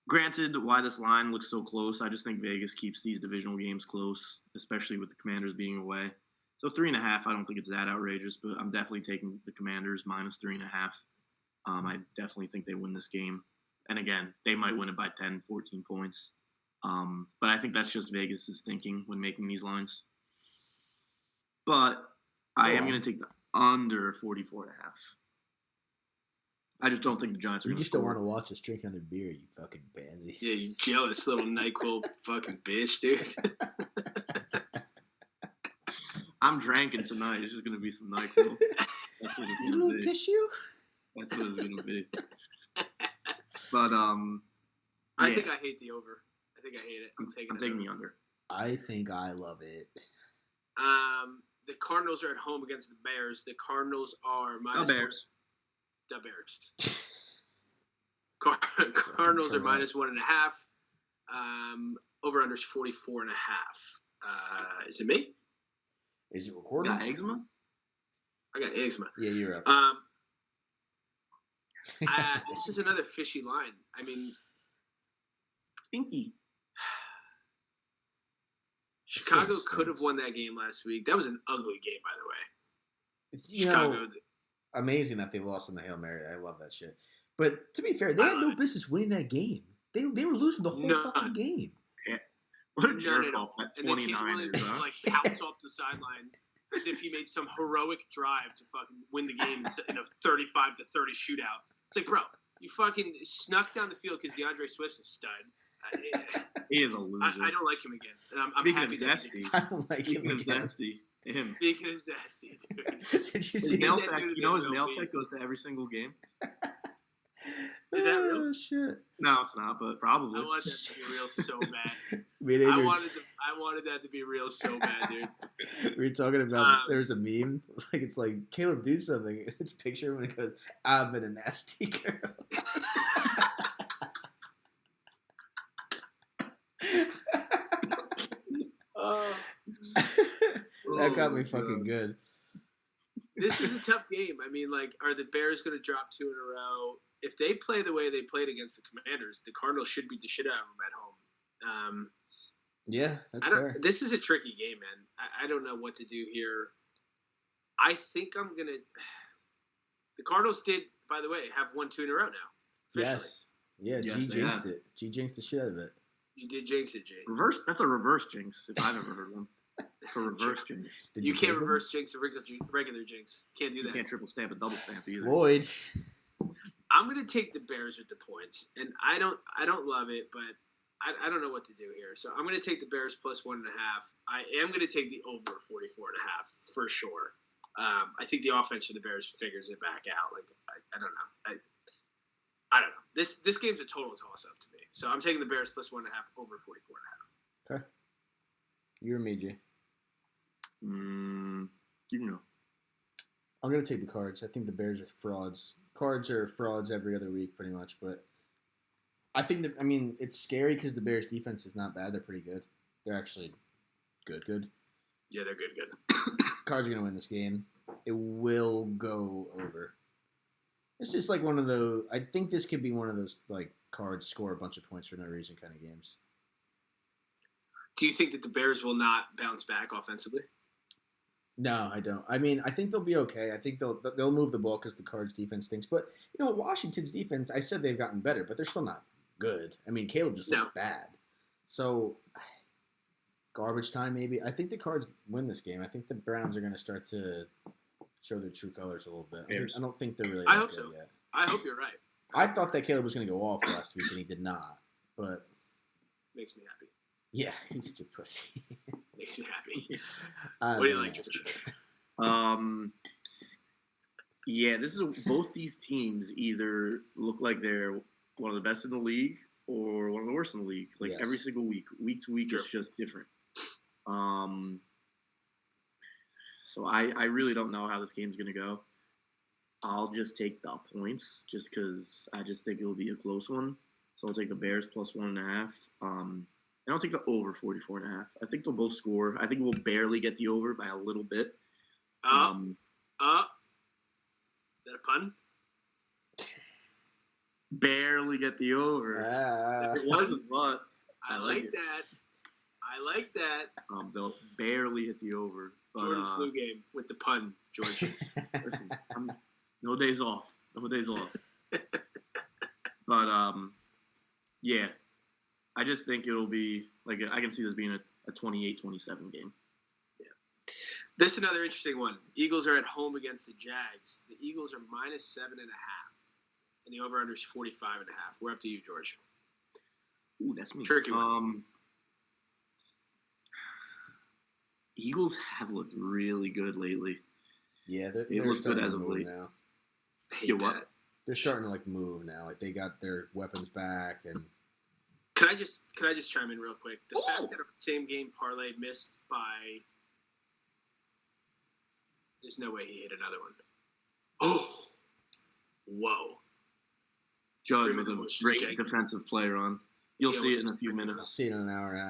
Granted, why this line looks so close, I just think Vegas keeps these divisional games close, especially with the Commanders being away. So 3.5, I don't think it's that outrageous, but I'm definitely taking the Commanders minus 3.5. I definitely think they win this game. And again, they might win it by 10, 14 points. But I think that's just Vegas' thinking when making these lines. But I am going to take the under 44.5. I just don't think the Giants are You going to just don't want score. to watch us drink another beer, you fucking pansy. Yeah, you jealous little NyQuil fucking bitch, dude. I'm drinking tonight. It's just going to be some NyQuil. That's what it's You going little to be. tissue? That's what it's going to be. But I yeah, think I hate the over. I think I hate it. I'm taking the over. under. I think I love it. The Cardinals are at home against the Bears. The Cardinals are The Bears. The Bears. Cardinals are minus 1.5. Over under is 44.5. Is it me? Is it You recording? got eczema? I got eczema. Yeah, you're up. This is another fishy line. I mean, Stinky. Chicago This game could have stinks. won that game last week. That was an ugly game, by the way. It's, Chicago. Amazing that they lost in the Hail Mary. I love that shit. But to be fair, they had no business winning that game. They were losing the whole fucking game. What a No, jerk no. off that And they can't 29 really is, huh? like pounce off the sideline as if he made some heroic drive to fucking win the game in a 35-30 shootout. It's like, bro, you fucking snuck down the field because DeAndre Swift's a stud. He is a loser. I don't like him again. And I'm Speaking happy of that he did. zesty, I don't like speaking him of again. zesty, him. Speaking of zesty, dude. Did you His see nail that tech, dude you know his is nail OP. tech goes to every single game? Is that real? Oh, shit. No, it's not, but probably. I want that to be real so bad. Me and I Adrian- wanted that to be real so bad, dude. we were talking about there's a meme like it's like Caleb do something. It's a picture when it goes, I've been a nasty girl. That got me Oh, fucking God. good. This is a tough game. I mean, like, are the Bears going to drop 2 in a row? If they play the way they played against the Commanders, the Cardinals should beat the shit out of them at home. Yeah, that's I don't. fair. This is a tricky game, man. I don't know what to do here. I think I'm gonna. The Cardinals did, by the way, have won 2 in a row now. Officially. Yes. Yeah, Yes, G they jinxed have. it. G jinxed the shit out of it. You did jinx it, Jay. Reverse. That's a reverse jinx, if I've ever heard one. It's a reverse jinx. Did You take can't him? reverse jinx a regular jinx. Can't do You that. can't triple stamp a double stamp either. Lloyd. I'm gonna take the Bears with the points, and I don't love it, but I don't know what to do here. So I'm gonna take the Bears plus 1.5. I am gonna take the over 44.5 for sure. I think the offense for the Bears figures it back out. Like I don't know. I don't know. This game's a total toss up to me. So I'm taking the Bears plus 1.5 over 44.5. Okay. You or me, Jay? You know. I'm gonna take the Cards. I think the Bears are frauds. Cards are frauds every other week, pretty much. But I think that it's scary because the Bears' defense is not bad. They're pretty good. They're actually good. Yeah, they're good. Cards are gonna win this game. It will go over. It's just like one of those. I think this could be one of those like Cards score a bunch of points for no reason kind of games. Do you think that the Bears will not bounce back offensively? No, I don't. I think they'll be okay. I think they'll move the ball because the Cards' defense stinks. But Washington's defense, I said they've gotten better, but they're still not good. Caleb just looked bad. So garbage time maybe. I think the Cards win this game. I think the Browns are going to start to show their true colors a little bit. I don't think they're really. I that hope good so. yet. I hope you're right. I thought that Caleb was going to go off last week, and he did not. But Makes me happy. yeah, he's just a pussy. Makes me happy. I What do you don't like, know. George? Yeah, both these teams either look like they're one of the best in the league or one of the worst in the league. Like Yes. every single week to week, it's Sure. just different. So I really don't know how this game's gonna go. I'll just take the points just because I just think it'll be a close one. So I'll take the Bears plus 1.5. And I'll take the over 44.5. I think they'll both score. I think we'll barely get the over by a little bit. Is that a pun? Barely get the over. Ah. It wasn't, but I like that. I like that. they'll barely hit the over. But Jordan flu game with the pun, George. listen, no days off. No days off. But yeah, I just think it'll be like I can see this being a 28-27 game. This is another interesting one. Eagles are at home against the Jags. The Eagles are minus 7.5. and the over/under is 45.5. We're up to you, George. Ooh, that's me. Tricky one. Eagles have looked really good lately. Yeah, They they're look starting good as to of move late. now. I hate You what? that. They're starting to like move now. Like they got their weapons back, and Can I just chime in real quick? The fact that our same game parlay missed by, there's no way he hit another one. Oh, whoa! Judge Freeman was a almost just great janked. defensive play run. You'll Yeah, see it in a almost few janked. I'll minutes. see it in an hour and a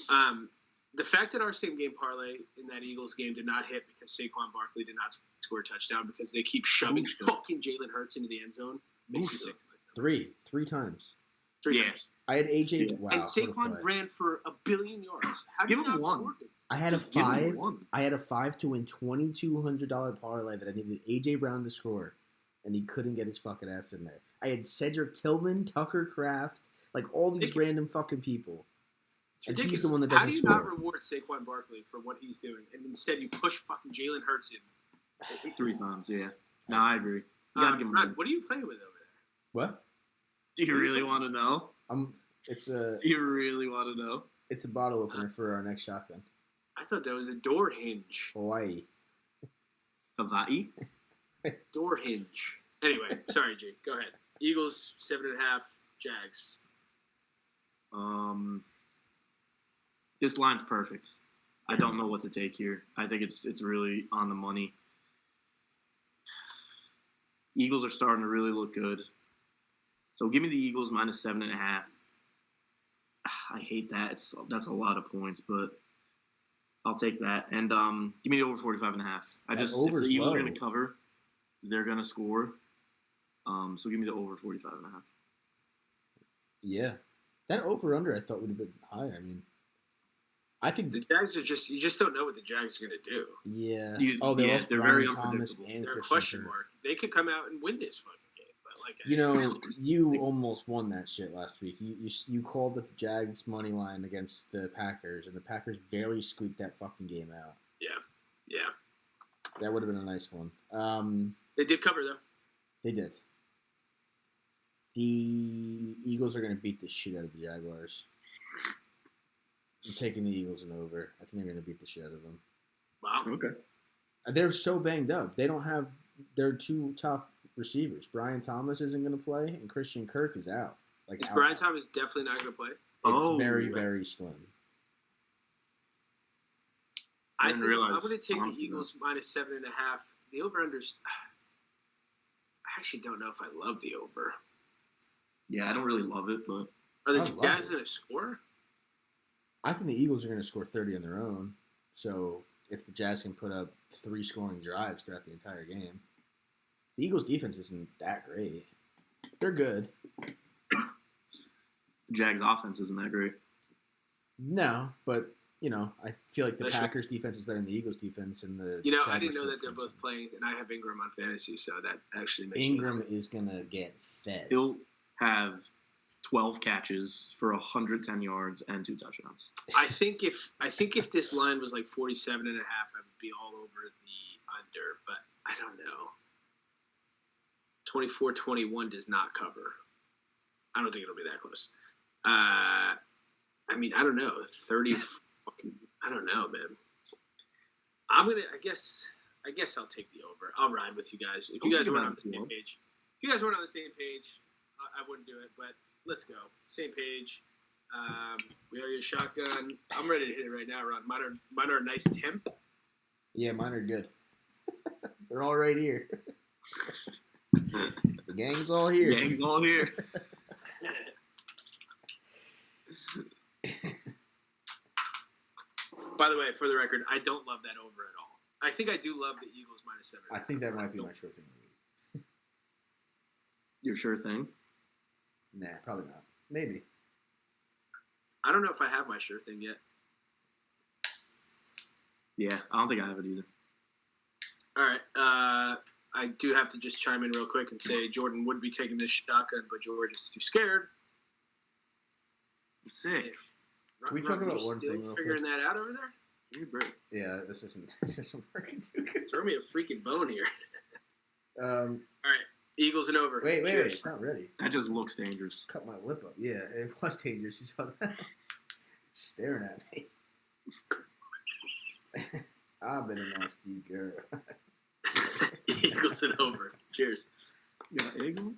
half. The fact that our same game parlay in that Eagles game did not hit because Saquon Barkley did not score a touchdown because they keep shoving Bullshit. fucking Jalen Hurts into the end zone makes me Bullshit. sick. Three times. Three Yeah. times. I had AJ. Yeah. Wow. And what a Saquon play. ran for 1 billion yards. How Give do you him not one. score him? I had Just a give him 5. one. I had a 5 to win $2,200 parlay that I needed AJ Brown to score, and he couldn't get his fucking ass in there. I had Cedric Tillman, Tucker Kraft, like all these Ridiculous. random fucking people. And he's Ridiculous. the one that How doesn't do you score. not reward Saquon Barkley for what he's doing, and instead you push fucking Jalen Hurts in? 3 times, yeah. No, I agree. You gotta give him Ron, one. what are you playing with over there? What? Do you really want to know? It's a Do you really want to know? it's a bottle opener for our next shotgun. I thought that was a door hinge. Hawaii. Hawaii? Door hinge. Anyway, sorry, Jake. Go ahead. Eagles 7.5. Jags. This line's perfect. I don't know what to take here. I think it's really on the money. Eagles are starting to really look good. So give me the Eagles minus 7.5. I hate that. That's a lot of points, but I'll take that. And give me the over 45.5. If the over's Eagles are low. going to cover, they're going to score. So give me the over 45.5. Yeah. That over under I thought would have been higher. I mean, I think The Jags are just, you just don't know what the Jags are going to do. yeah. You- They yeah, lost they're Brian very Thomas unpredictable. and They're a Christian question Kirk. mark. They could come out and win this fucking game. But like, You know, you almost won that shit last week. You called the Jags money line against the Packers, and the Packers barely squeaked that fucking game out. yeah. That would have been a nice one. They did cover, though. They did. The Eagles are going to beat the shit out of the Jaguars. I'm taking the Eagles and over. I think they're going to beat the shit out of them. Wow. Okay. They're so banged up. They don't have their 2 top receivers. Brian Thomas isn't going to play, and Christian Kirk is out. Like Is out. Brian Thomas definitely not going to play? It's Oh, very, yeah. very slim. I I didn't think realize I'm going to take Thomas the is Eagles minus 7.5. The over-unders, I actually don't know if I love the over. Yeah, I don't really love it, but Are the I love Jags it. going to score? I think the Eagles are going to score 30 on their own. So if the Jazz can put up 3 scoring drives throughout the entire game, the Eagles' defense isn't that great. They're good. the Jags' offense isn't that great. No, but I feel like the Especially- Packers' defense is better than the Eagles' defense, and the I didn't Jaguars' know that they're defense both isn't. playing, and I have Ingram on fantasy, so that actually makes Ingram me is going to get fed. He'll have 12 catches for 110 yards and 2 touchdowns. I think if this line was like 47.5, I would be all over the under, but I don't know. 24-21 does not cover. I don't think it'll be that close. I mean, I don't know. 30 fucking, I don't know, man. I guess I'll take the over. I'll ride with you guys. If Don't you guys think weren't about on it the too same long. page, I wouldn't do it, but let's go. Same page. We are your shotgun. I'm ready to hit it right now, Ron. Mine are a nice temp. Yeah, mine are good. They're all right here. The gang's all here. Gang's all here. By the way, for the record, I don't love that over at all. I think I do love the Eagles minus 7. I think that might be my short thing of the week. Your sure thing. Nah, probably not. Maybe. I don't know if I have my sure thing yet. Yeah, I don't think I have it either. All right. I do have to just chime in real quick and say Jordan would be taking this shotgun, but George is too scared. Sick. Can we talk about you one still thing real figuring that out over there? Give me a break. Yeah, this isn't working too good. Throw me a freaking bone here. All right. Eagles Eagles and over. Wait, Cheers. it's not ready. That just looks dangerous. Cut my lip up. Yeah, it was dangerous. You saw that? Staring at me. I've been a nasty girl. Eagles and over. Cheers. You got egg on?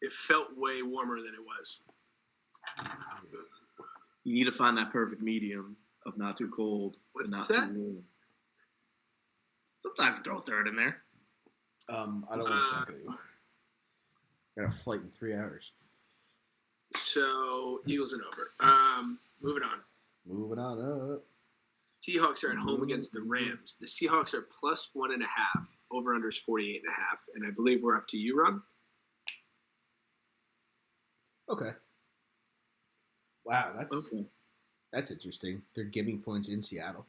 It felt way warmer than it was. You need to find that perfect medium of not too cold What's and not that? too warm. Sometimes throw a third in there. I don't want to suck anymore. Got a flight in 3 hours. So Eagles and over. Moving on. Moving on up. Seahawks are at home against the Rams. The Seahawks are plus 1.5. Over under is 48.5. And I believe we're up to you, Ron. Okay. Wow, that's Okay. that's interesting. They're giving points in Seattle.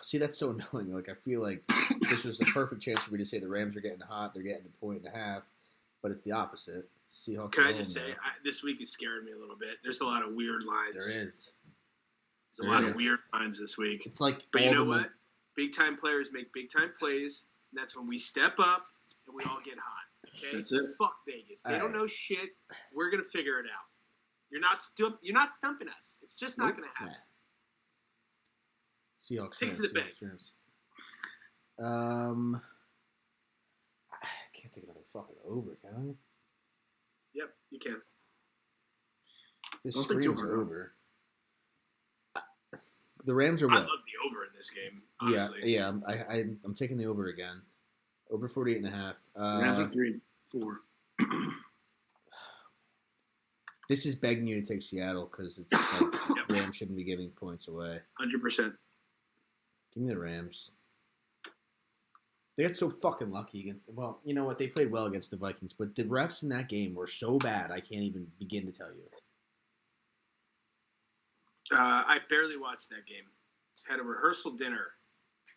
See, that's so annoying. Like, I feel like this was the perfect chance for me to say the Rams are getting hot. They're getting a 1.5, but it's the opposite. Seahawks. Can are I home just say, now. this week is scaring me a little bit. There's a lot of weird lines. There is. There's a lot There of is. weird lines this week. It's like, But you all know the what? Big time players make big time plays, and that's when we step up and we all get hot. Okay? That's it. Fuck Vegas. They All don't right. know shit. We're gonna figure it out. You're not stumping us. It's just not Nope. gonna happen. Seahawks. Take it Rams, to the bank. Seahawks, Rams. I can't think of another fucking over, can Yep, you can. I? This Don't think too screams hard. over. The Rams are I what? love the over in this game. Honestly. Yeah. I'm taking the over again. Over 48.5. Rams are 3-4. This is begging you to take Seattle because it's like Yep. Rams shouldn't be giving points away. 100%. Give me the Rams. They got so fucking lucky against. Well, you know what? They played well against the Vikings, but the refs in that game were so bad. I can't even begin to tell you. I barely watched that game. Had a rehearsal dinner.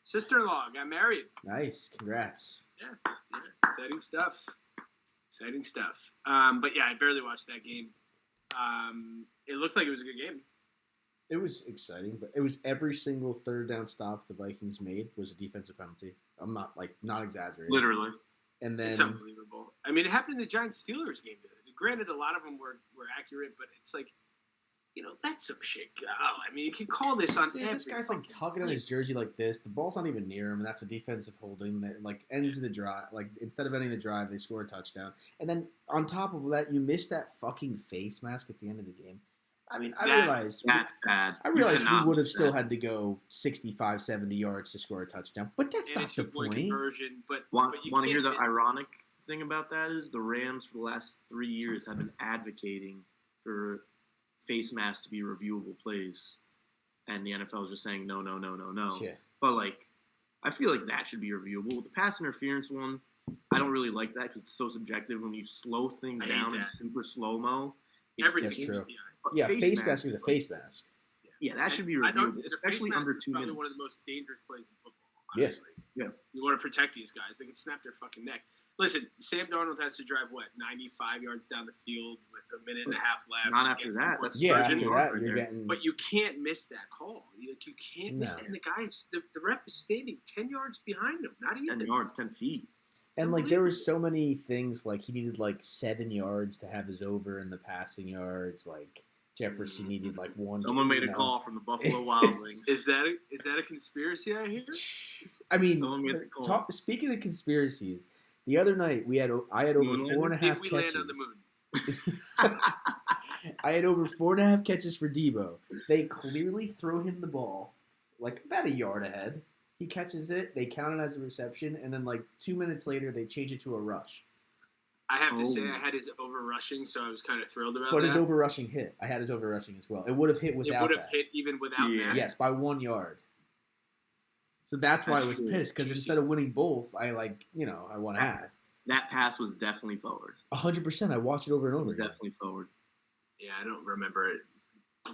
Sister-in-law got married. Nice, congrats. Yeah, exciting stuff. Exciting stuff. But yeah, I barely watched that game. It looked like it was a good game. It was exciting, but it was every single third down stop the Vikings made was a defensive penalty. I'm not exaggerating. Literally. And It's then unbelievable. I mean, it happened in the Giants-Steelers game. Granted, a lot of them were accurate, but it's like, that's some shit. Oh, I mean, you can call this on dude, every this guy's like fucking tugging on play. his jersey like this. The ball's not even near him, and that's a defensive holding that like ends the drive. Like instead of ending the drive, they score a touchdown. And then on top of that, you miss that fucking face mask at the end of the game. I mean, I realize That's bad. I You realize we cannot would have miss still that. had to go 65, 70 yards to score a touchdown, but that's And a not the two-point point. conversion, but Want you to hear can't the miss- ironic thing about that is the Rams for the last 3 years have been advocating for face masks to be reviewable plays, and the NFL is just saying no. Yeah. But I feel like that should be reviewable. The pass interference one, I don't really like that because it's so subjective. When you slow things I hate down in that. super slow mo, Everything. That's true. Yeah. Yeah, face mask is a face mask. Yeah, that should be I know reviewable, the face especially mask under is 2 probably minutes. one of the most dangerous plays in football. Yeah. Honestly. Yeah. You want to protect these guys. They can snap their fucking neck. Listen, Sam Darnold has to drive, 95 yards down the field with a minute and a half left. Not to after get that. one That's Yeah, Virgin after York that right you're there. getting. But you can't you can't miss No. that. And the guys, the ref is standing 10 yards behind him. Not 10 even. yards, 10 feet. And there was so many things he needed 7 yards to have his over in the passing yards. Jefferson needed 1. Someone made a you know. call from the Buffalo Wild Wings. Is that a conspiracy I hear? I mean, Someone made the call. speaking of conspiracies, the other night I had over Moon 4.5 Did we catches. land on the moon? I had over 4.5 catches for Debo. They clearly throw him the ball about a yard ahead. He catches it. They count it as a reception, and then 2 minutes later they change it to a rush. I have to say Oh. I had his over rushing, so I was kind of thrilled about But that. his over rushing hit. I had his over rushing as well. It would have hit It without would have that. hit even without Yeah. that. Yes, by 1 yard. So that's why I That's was true. pissed because instead of winning both, I I won half. That pass was definitely forward. 100%. I watch it over and It over was again. definitely forward. Yeah, I don't remember it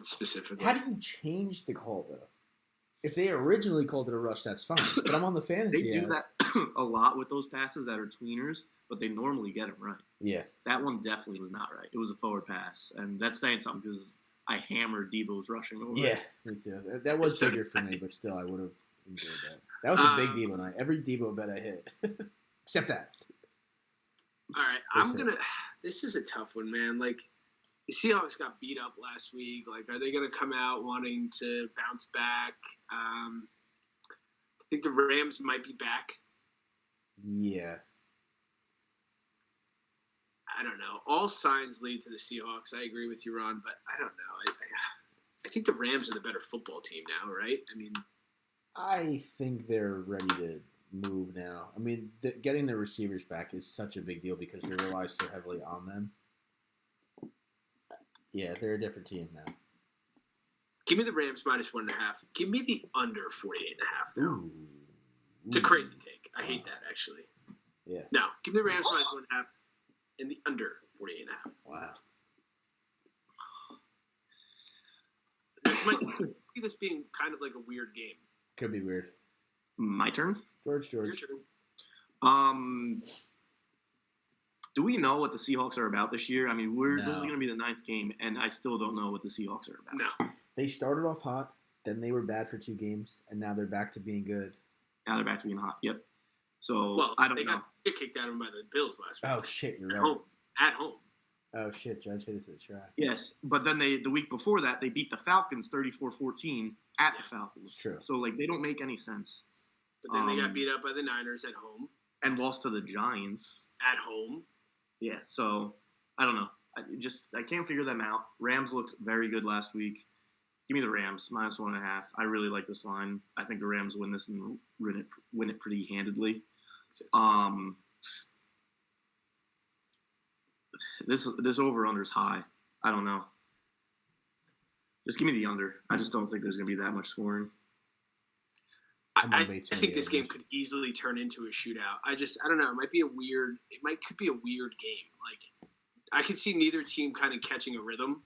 specifically. How do you change the call though? If they originally called it a rush, that's fine. But I'm on the They fantasy do app. that a lot with those passes that are tweeners, but they normally get them right. Yeah. That one definitely was not right. It was a forward pass, and that's saying something because I hammered Debo's rushing over. Yeah, me too. That was So bigger for me, but still, I would have enjoyed that. That was a big Debo night. Every Debo bet I hit, except that. All right, This is a tough one, man. Like, the Seahawks got beat up last week. Like, are they gonna come out wanting to bounce back? I think the Rams might be back. Yeah. I don't know. All signs lead to the Seahawks. I agree with you, Ron, but I don't know. I think the Rams are the better football team now, right? I mean, I think they're ready to move now. I mean, getting the receivers back is such a big deal because they rely so heavily on them. Yeah, they're a different team now. give me the Rams -1.5. Give me the under 48.5 now. Ooh. It's a crazy take. I hate that, actually. Yeah. No, give me the Rams -1.5 and the under 48.5. Wow. This might see this being kind of like a weird game. Could be weird. My turn. George. Your turn. Do we know what the Seahawks are about this year? I mean, this is No. going to be the 9th game, and I still don't know what the Seahawks are about. No. They started off hot, then they were bad for 2 games, and now they're back to being good. Now they're back to being hot. Yep. So Well, I don't they know. got kicked out of them by the Bills last week. Oh, shit, you're At right. home. At home. Oh, shit, Judge hit us to the track. Yes, but then the week before that, they beat the Falcons 34-14 at the Falcons. It's true. So, like, they don't make any sense. But then they got beat up by the Niners at home. And lost to the Giants. At home. Yeah, so I don't know. I can't figure them out. Rams looked very good last week. Give me the Rams -1.5. I really like this line. I think the Rams win this and win it pretty handedly. This over under is high. I don't know. Just give me the under. I just don't think there's gonna be that much scoring. I think this game could easily turn into a shootout. I don't know. It could be a weird game. Like, I could see neither team kind of catching a rhythm.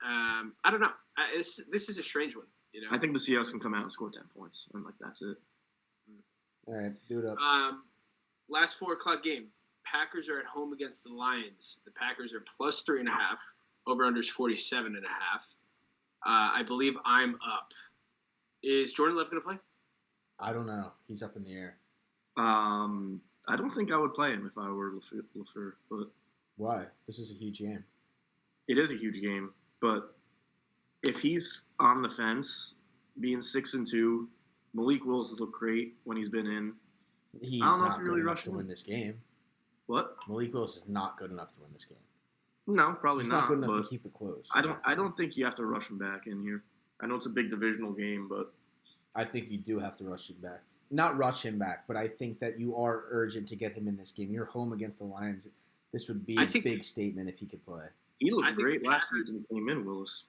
I don't know. This is a strange one. You know. I think the Seahawks can come out and score 10 points, and like that's it. All right, do it up. Last 4:00 game. Packers are at home against the Lions. The Packers are +3.5. Over unders 47.5. I believe I'm up. Is Jordan Love going to play? I don't know. He's up in the air. I don't think I would play him if I were LaFleur, but Why? This is a huge game. it is a huge game. But if he's on the fence, being 6-2, Malik Willis has looked great when he's been in. He's I don't know if not you good really enough rush to him. win this game. What? Malik Willis is not good enough to win this game. No, probably He's not. not good enough but to keep it close. I don't think you have to rush him back in here. I know it's a big divisional game, but I think you do have to rush him back. Not rush him back, but I think that you are urgent to get him in this game. You're home against the Lions. This would be a big statement if he could play. he looked great last week when he came in, Willis.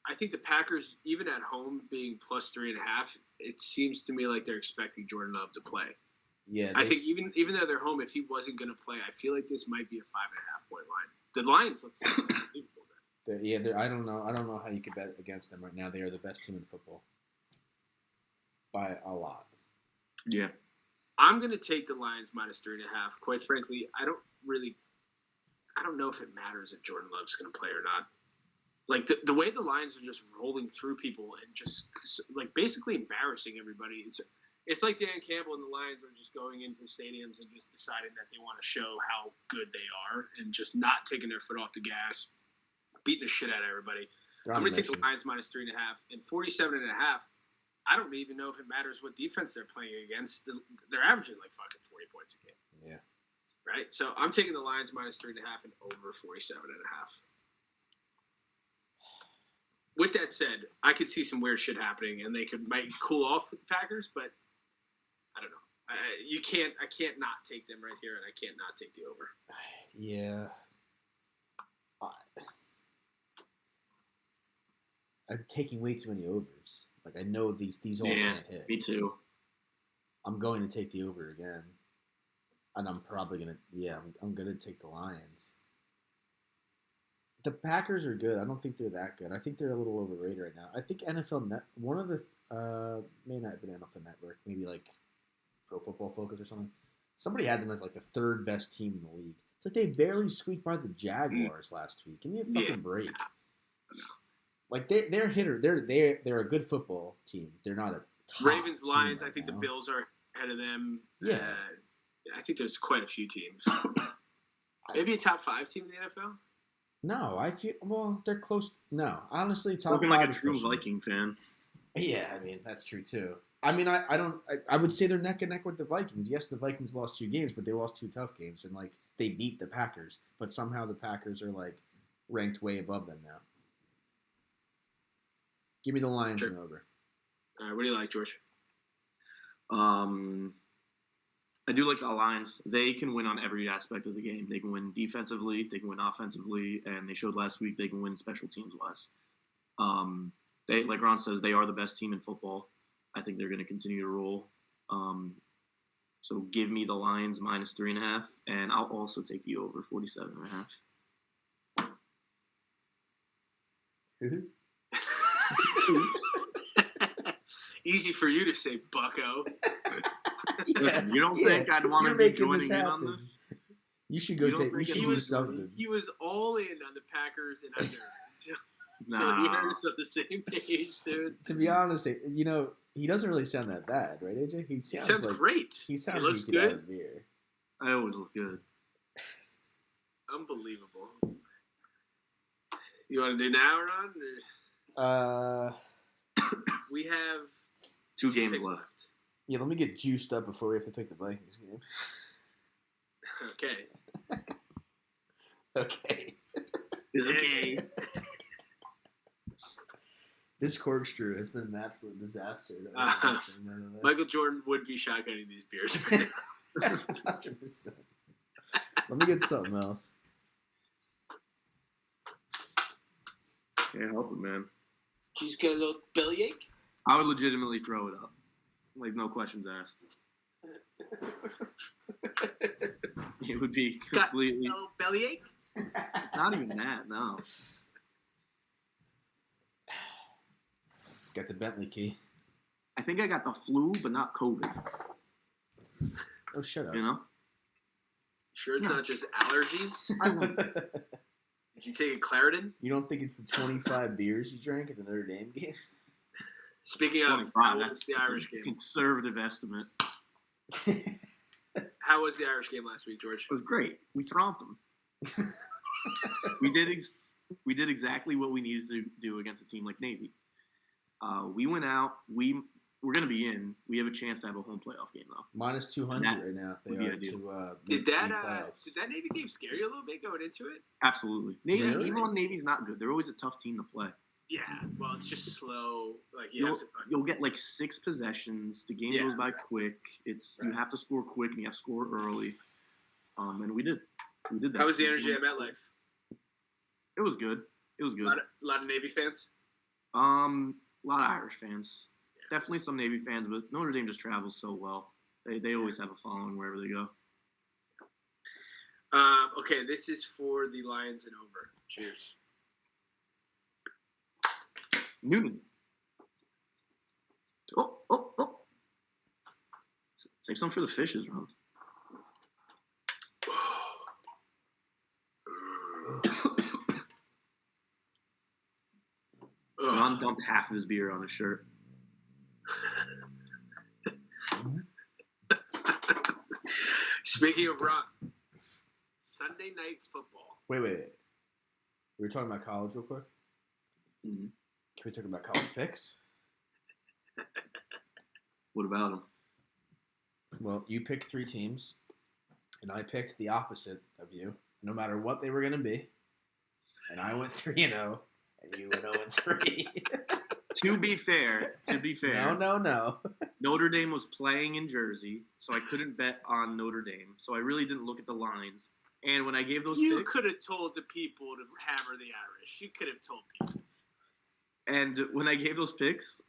I think the Packers, even at home being +3.5, it seems to me like they're expecting Jordan Love to play. Yeah, I think even though they're home, if he wasn't going to play, I feel like this might be a 5.5 point line. The Lions look unbelievable. I don't know. I don't know how you could bet against them right now. They are the best team in football by a lot. Yeah. I'm going to take the Lions -3.5. Quite frankly, I don't know if it matters if Jordan Love's going to play or not. Like, the way the Lions are just rolling through people and just, like, basically embarrassing everybody. It's like Dan Campbell and the Lions are just going into stadiums and just deciding that they want to show how good they are and just not taking their foot off the gas, beating the shit out of everybody. I'm going to take the Lions -3.5 and 47.5. I don't even know if it matters what defense they're playing against. They're averaging like fucking 40 points a game. Yeah. Right? So I'm taking the Lions -3.5 and over 47.5. With that said, I could see some weird shit happening and they might cool off with the Packers, but I don't know. I can't not take them right here, and I can't not take the over. Yeah. I'm taking way too many overs. Like, I know these all can't hit. Me too. I'm going to take the over again. And I'm probably going to, I'm going to take the Lions. The Packers are good. I don't think they're that good. I think they're a little overrated right now. I think NFL Net, one of the, may not have been NFL Network, maybe like Pro Football Focus or something. Somebody had them as like the third best team in the league. It's like they barely squeaked by the Jaguars last week. Give me a fucking Yeah. break. No. Like they're hitter. They're a good football team. They're not a top Ravens, team Lions. right I think now. the Bills are ahead of them. Yeah. I think there's quite a few teams. Maybe a top 5 team in the NFL. No, I feel they're close. No, honestly, top Looking 5 like a is true pushing it. Viking fan. Yeah, I mean that's true too. I mean, I would say they're neck and neck with the Vikings. Yes, the Vikings lost 2 games, but they lost 2 tough games, and like they beat the Packers. But somehow the Packers are like ranked way above them now. Give me the Lions Sure. and over. What do you like, George? I do like the Lions. They can win on every aspect of the game. They can win defensively, they can win offensively, and they showed last week they can win special teams wise. They, like Ron says, they are the best team in football. I think they're going to continue to roll. So give me the Lions minus 3.5, and I'll also take the over 47.5. Easy for you to say, Bucko. Listen, you don't Yeah, think I'd want to you're be making this joining in on happen. this? You should go You don't take. You think should he do was- something. He was all in on the Packers and under. So we Nah. heard us on the same page, dude. To be honest, he doesn't really sound that bad, right, AJ? He He sounds, sounds like great. he sounds looks like he could have a good. beer. I always look good. Unbelievable. You want to do now, Ron? Or we have 2 games picks left. Yeah, let me get juiced up before we have to pick the Vikings game. Okay. Okay. Okay. This corkscrew has been an absolute disaster. Michael Jordan would be shotgunning these beers. 100%. Let me get something else. Can't help it, man. She's got a little bellyache. I would legitimately throw it up. Like, no questions asked. It would be completely... A little bellyache. Not even that, no. Got the Bentley key. I think I got the flu, but not COVID. Oh, shut up. You know? Sure, it's No. not just allergies. I won't. Did you take a Claritin? You don't think it's the 25 beers you drank at the Notre Dame game? Speaking of, 25, how was that's the a Irish game? conservative estimate. How was the Irish game last week, George? It was great. We tromped them. we did exactly what we needed to do against a team like Navy. We went out. We're going to be in. We have a chance to have a home playoff game, though. Minus 200 That right now. They would be are ideal. to Did make the that playoffs. did that Navy game scare you a little bit going into it? Absolutely. Navy, Really? even when Navy's not good, they're always a tough team to play. Yeah. Well, it's just slow. Like you have to. You'll get like 6 possessions. The game Yeah. goes by quick. You have to score quick and you have to score early. And we did. We did that. How was the energy at MetLife? It was good. It was A good. lot of Navy fans. A lot of Irish fans. Definitely some Navy fans, but Notre Dame just travels so well. They always have a following wherever they go. Okay, this is for the Lions and over. Cheers. Newton. Oh. Save some for the fishes, Ron. Ron dumped half of his beer on his shirt. Speaking of Ron, Sunday night football. Wait. We were talking about college real quick. Mhm. Can we talk about college picks? What about him? Well, you picked 3 teams, and I picked the opposite of you, no matter what they were going to be. And I went 3-0, and you went 0-3. To be fair, No. Notre Dame was playing in Jersey, so I couldn't bet on Notre Dame. So I really didn't look at the lines. And when I gave those You picks, could have told the people to hammer the Irish. You could have told people. and when I gave those picks,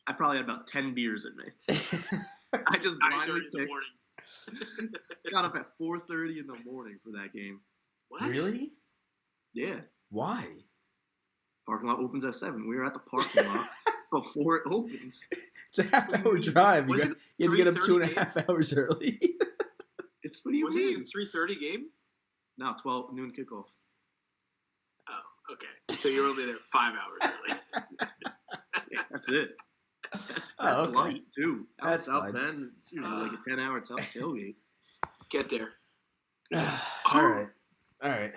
I probably had about 10 beers in me. I just 9:30 blindly in the picked. morning. Got up at 4:30 in the morning for that game. What? Really? Yeah. Why? Parking lot opens at 7. We were at the parking lot. before it opens. It's a half-hour drive. Was You it have to get up 3:30 2.5 hours early. It's what do you Wasn't mean? it a 3:30 game? No, 12 noon kickoff. Oh, okay. So you're only there 5 hours early. That's it. That's okay. light too. Out That's South fine. Bend, it's usually like a 10-hour tailgate. Get there. All right. All right.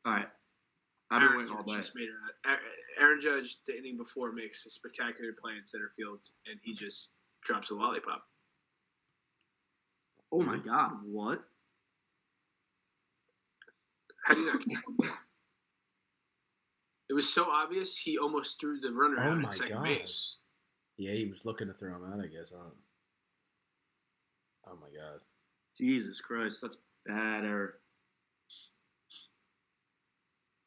All right. I've been Aaron waiting all Judge day. just made Aaron Judge, the inning before, makes a spectacular play in center field, and he just drops a lollipop. Oh my God! What? How do you not? It was so obvious. He almost threw the runner Oh out my at second God. base. Yeah, he was looking to throw him out, I guess. I don't know. Oh, my God. Jesus Christ! That's bad error.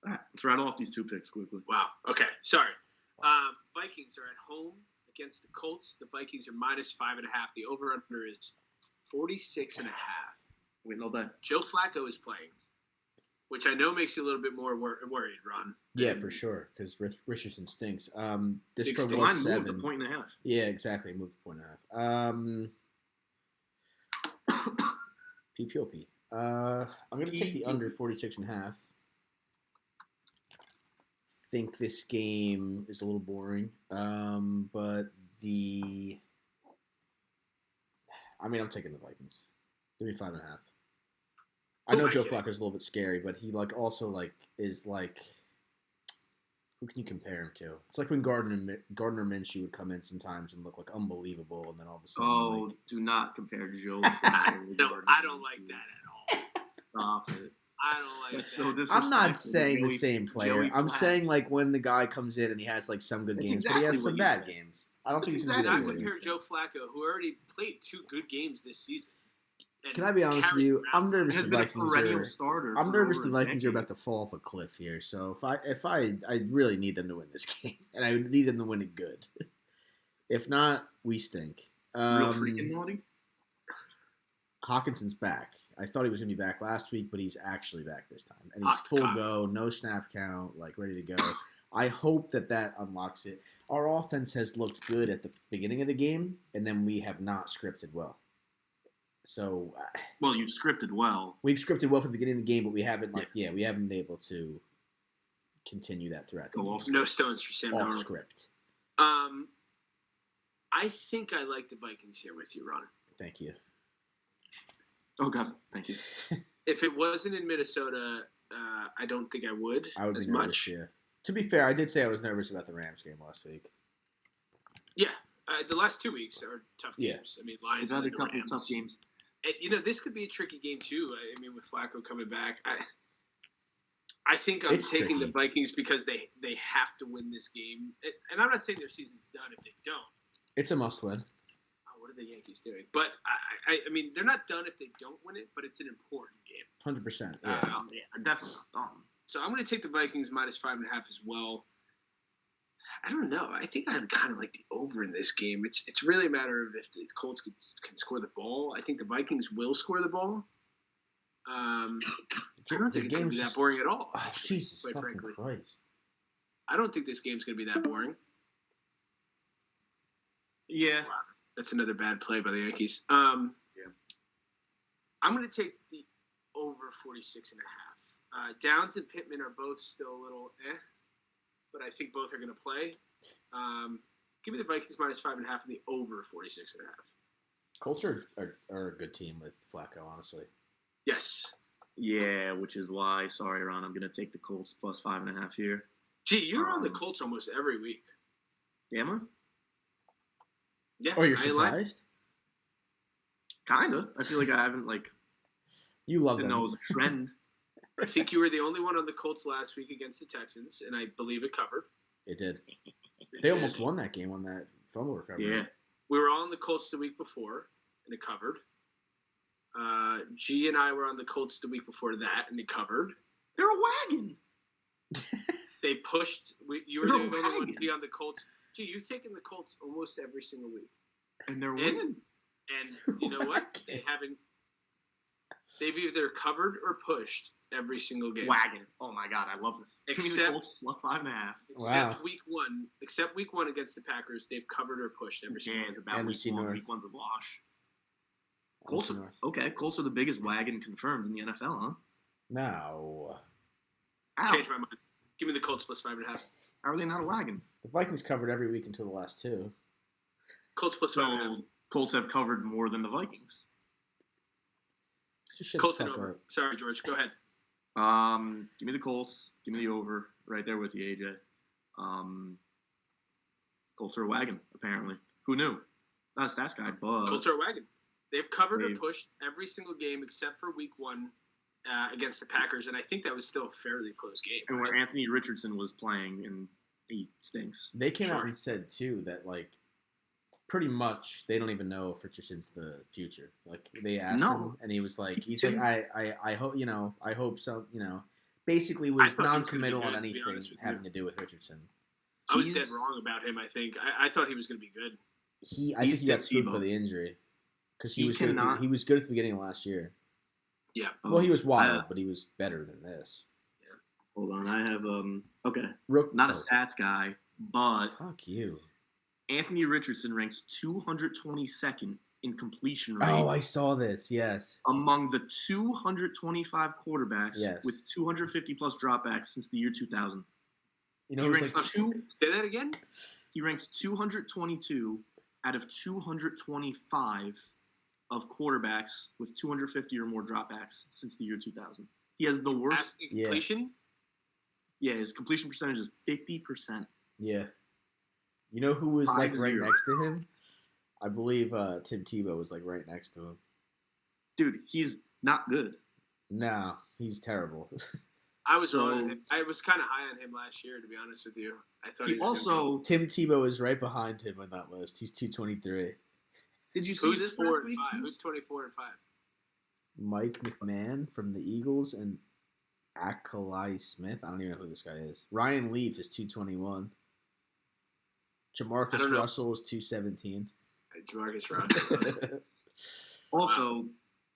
All right, let's rattle off these 2 picks quickly. Wow. Okay. Sorry. Vikings are at home against the Colts. The Vikings are -5.5. The over/under is 46.5. Waiting all day. Joe Flacco is playing, which I know makes you a little bit more worried, Ron. Yeah, for sure, because Richardson stinks. This Big spread stink. was Line moved 7. a point and a half. Yeah, exactly. Moved a point and a half. PPOP. I'm going to take the under 46.5. Think this game is a little boring, but I'm taking the Vikings. 35.5. I know Joe Flacco's a little bit scary, but he is who can you compare him to? It's like when Gardner Minshew would come in sometimes and look like unbelievable, and then all of a sudden, Oh, do not compare Joe Flacco with No, Gardner I don't Minshew. like that at all. Stop it. I don't like That's that. so disrespectful. I'm not to saying the Joey- same player. Joey I'm Flacco. saying like when the guy comes in and he has like some good That's games, but he has exactly some what you bad said. games. I don't That's think he's exactly gonna Not be that what good. compare you Joe Flacco, who already played 2 good games this season. And Can I be honest with carried you? I'm Browns. nervous Has the been a Vikings perennial are. starter. I'm for nervous over the a Vikings are decade. about to fall off a cliff here. So I really need them to win this game, and I need them to win it good. If not, we stink. Real freaking naughty. Hawkinson's back. I thought he was going to be back last week, but he's actually back this time. And he's Hawk full cock. go, no snap count, like ready to go. I hope that unlocks it. Our offense has looked good at the beginning of the game, and then we have not scripted well. So Well, you've scripted well. we've scripted well for the beginning of the game, but we haven't we haven't been able to continue that throughout the Go game. off No stones for Sam Off Darnold. script. I think I like the Vikings here with you, Ron. Thank you. Oh, God. Thank you. If it wasn't in Minnesota, I don't think I would, I would as be nervous, much. yeah. To be fair, I did say I was nervous about the Rams game last week. Yeah, the last 2 weeks are tough Yeah. games. I mean, Lions We've had and a the couple Rams. tough games. And, this could be a tricky game too. I mean, with Flacco coming back, I think I'm It's taking the tricky. Vikings because they have to win this game. And I'm not saying their season's done if they don't. It's a must-win. Oh, what are the Yankees doing? But I mean, they're not done if they don't win it. But it's an important game. 100%. Yeah. Yeah, definitely. So I'm going to take the Vikings -5.5 as well. I don't know. I think I kind of like the over in this game. It's really a matter of if the Colts can score the ball. I think the Vikings will score the ball. I don't think it's going to be that boring at all. Oh, Jesus quite fucking frankly. Christ. I don't think this game's going to be that boring. Yeah. Wow, that's another bad play by the Yankees. Yeah. I'm going to take the over 46.5. Downs and Pittman are both still a little but I think both are going to play. Give me the Vikings -5.5 and the over 46.5. Colts are a good team with Flacco, honestly. Yes. Yeah, which is why, sorry, Ron, I'm going to take the Colts +5.5 here. Gee, you're on the Colts almost every week. Am I? Yeah. Oh, you're I ain't lying. surprised? Kind of. I feel like I haven't, You love didn't them. know it was a trend. I think you were the only one on the Colts last week against the Texans, and I believe it covered. It did. They almost won that game on that fumble recovery. Yeah. We were all on the Colts the week before, and it covered. G and I were on the Colts the week before that, and it covered. They're a wagon. They pushed. You were They're the only one to wagon. be on the Colts. Gee, you've taken the Colts almost every single week. And they're winning. And you know what? They haven't. They've either covered or pushed every single game. Wagon. Oh my God, I love this. Give me the Except- Colts plus 5.5. Except Wow. week one against the Packers, they've covered or pushed every single Yeah, game. it's about week NFC one. North. Week one's a wash. Colts Colts. North. Okay, Colts are the biggest wagon confirmed in the NFL, huh? No. How? Change my mind. Give me the Colts plus 5.5. How are they not a wagon? The Vikings covered every week until the last two. Colts plus 5.5. So Colts have covered more than the Vikings. Just shut Colts the and fuck over. up. Sorry, George. Go ahead. Give me the Colts. Give me the over. Right there with you, AJ. Colts are a wagon, apparently. Who knew? Not a stats guy, but Colts are a wagon. They've covered or They've- pushed every single game except for week one against the Packers, and I think that was still a fairly close game. and where right? Anthony Richardson was playing, and he stinks. They came out Sure. and said too that like pretty much they don't even know if Richardson's the future. Like they asked No. him and he was like, He's he's like, too- I hope I hope so. Basically I was thought he was gonna be non-committal on good, to be anything honest with you. having to do with Richardson. I was He's- dead wrong about him. I think I thought he was going to be good. I He's think he got Tim spooked Tebow. by the injury because he He was good. cannot- He was good at the beginning of last year. Yeah. Well, he was wild, Uh, but he was better than this. Hold on, I have okay, Rook, not a stats guy, but Fuck you. Anthony Richardson ranks 222nd in completion rate Oh, I saw this. Yes. among the 225 quarterbacks Yes. with 250 plus dropbacks since the year 2000. You know, He it was ranks like Say that again. He ranks 222 out of 225 of quarterbacks with 250 or more dropbacks since the year 2000. He has the worst. Asking Yeah. completion. Yeah, his completion percentage is 50%. yeah. You know who was like right 5-0. next to him? I believe Tim Tebow was like right next to him. Dude, he's not good. No, he's terrible. I was So- wrong on him. I was kind of high on him last year, to be honest with you. I thought He was gonna be- also Tim Tebow is right behind him on that list. He's 223. did you see Who's this 4 last and week? 5? Who's 24 and 5? Mike McMahon from the Eagles and Akalai Smith. I don't even know who this guy is. Ryan Leaf is 221. I Jamarcus don't know. Russell is 217. Jamarcus Russell. Also,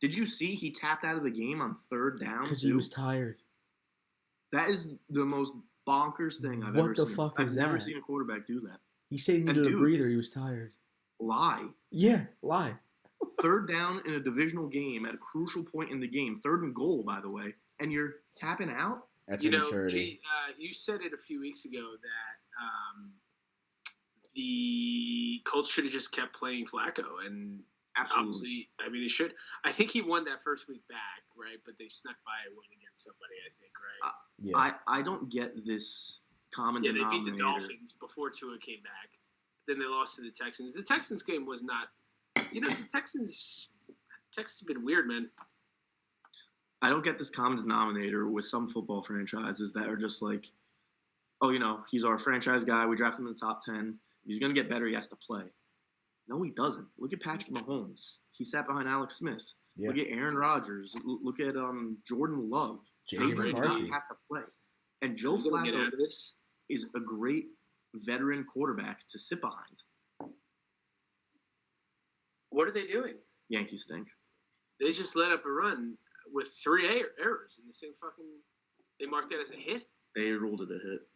did you see he tapped out of the game on third down? Because he too? was tired. That is the most bonkers thing I've What ever the seen. fuck I've is never that? seen a quarterback do that. He said he And needed a dude- breather. He was tired. Lie. Yeah, lie. Third down in a divisional game at a crucial point in the game, third and goal, by the way, and you're tapping out? That's You know, immaturity. you said it a few weeks ago that the Colts should have just kept playing Flacco, and Absolutely. obviously, I mean, they should. I think he won that first week back, right? But they snuck by a win against somebody, I think, right? Yeah. I don't get this common Yeah, they beat denominator. the Dolphins before Tua came back. Then they lost to the Texans. The Texans game was not, the Texans have been weird, man. I don't get this common denominator with some football franchises that are just like, oh, he's our franchise guy. We draft him in the top 10. He's going to get better. He has to play. No, he doesn't. Look at Patrick Mahomes. He sat behind Alex Smith. Yeah. Look at Aaron Rodgers. Look at Jordan Love. They JJ do not McCarthy. have to play. And Joe Who's gonna get Flacco out of this? is a great veteran quarterback to sit behind. What are they doing? Yankees stink. They just let up a run with 3 errors in the same fucking. They marked that as a hit. They ruled it a hit.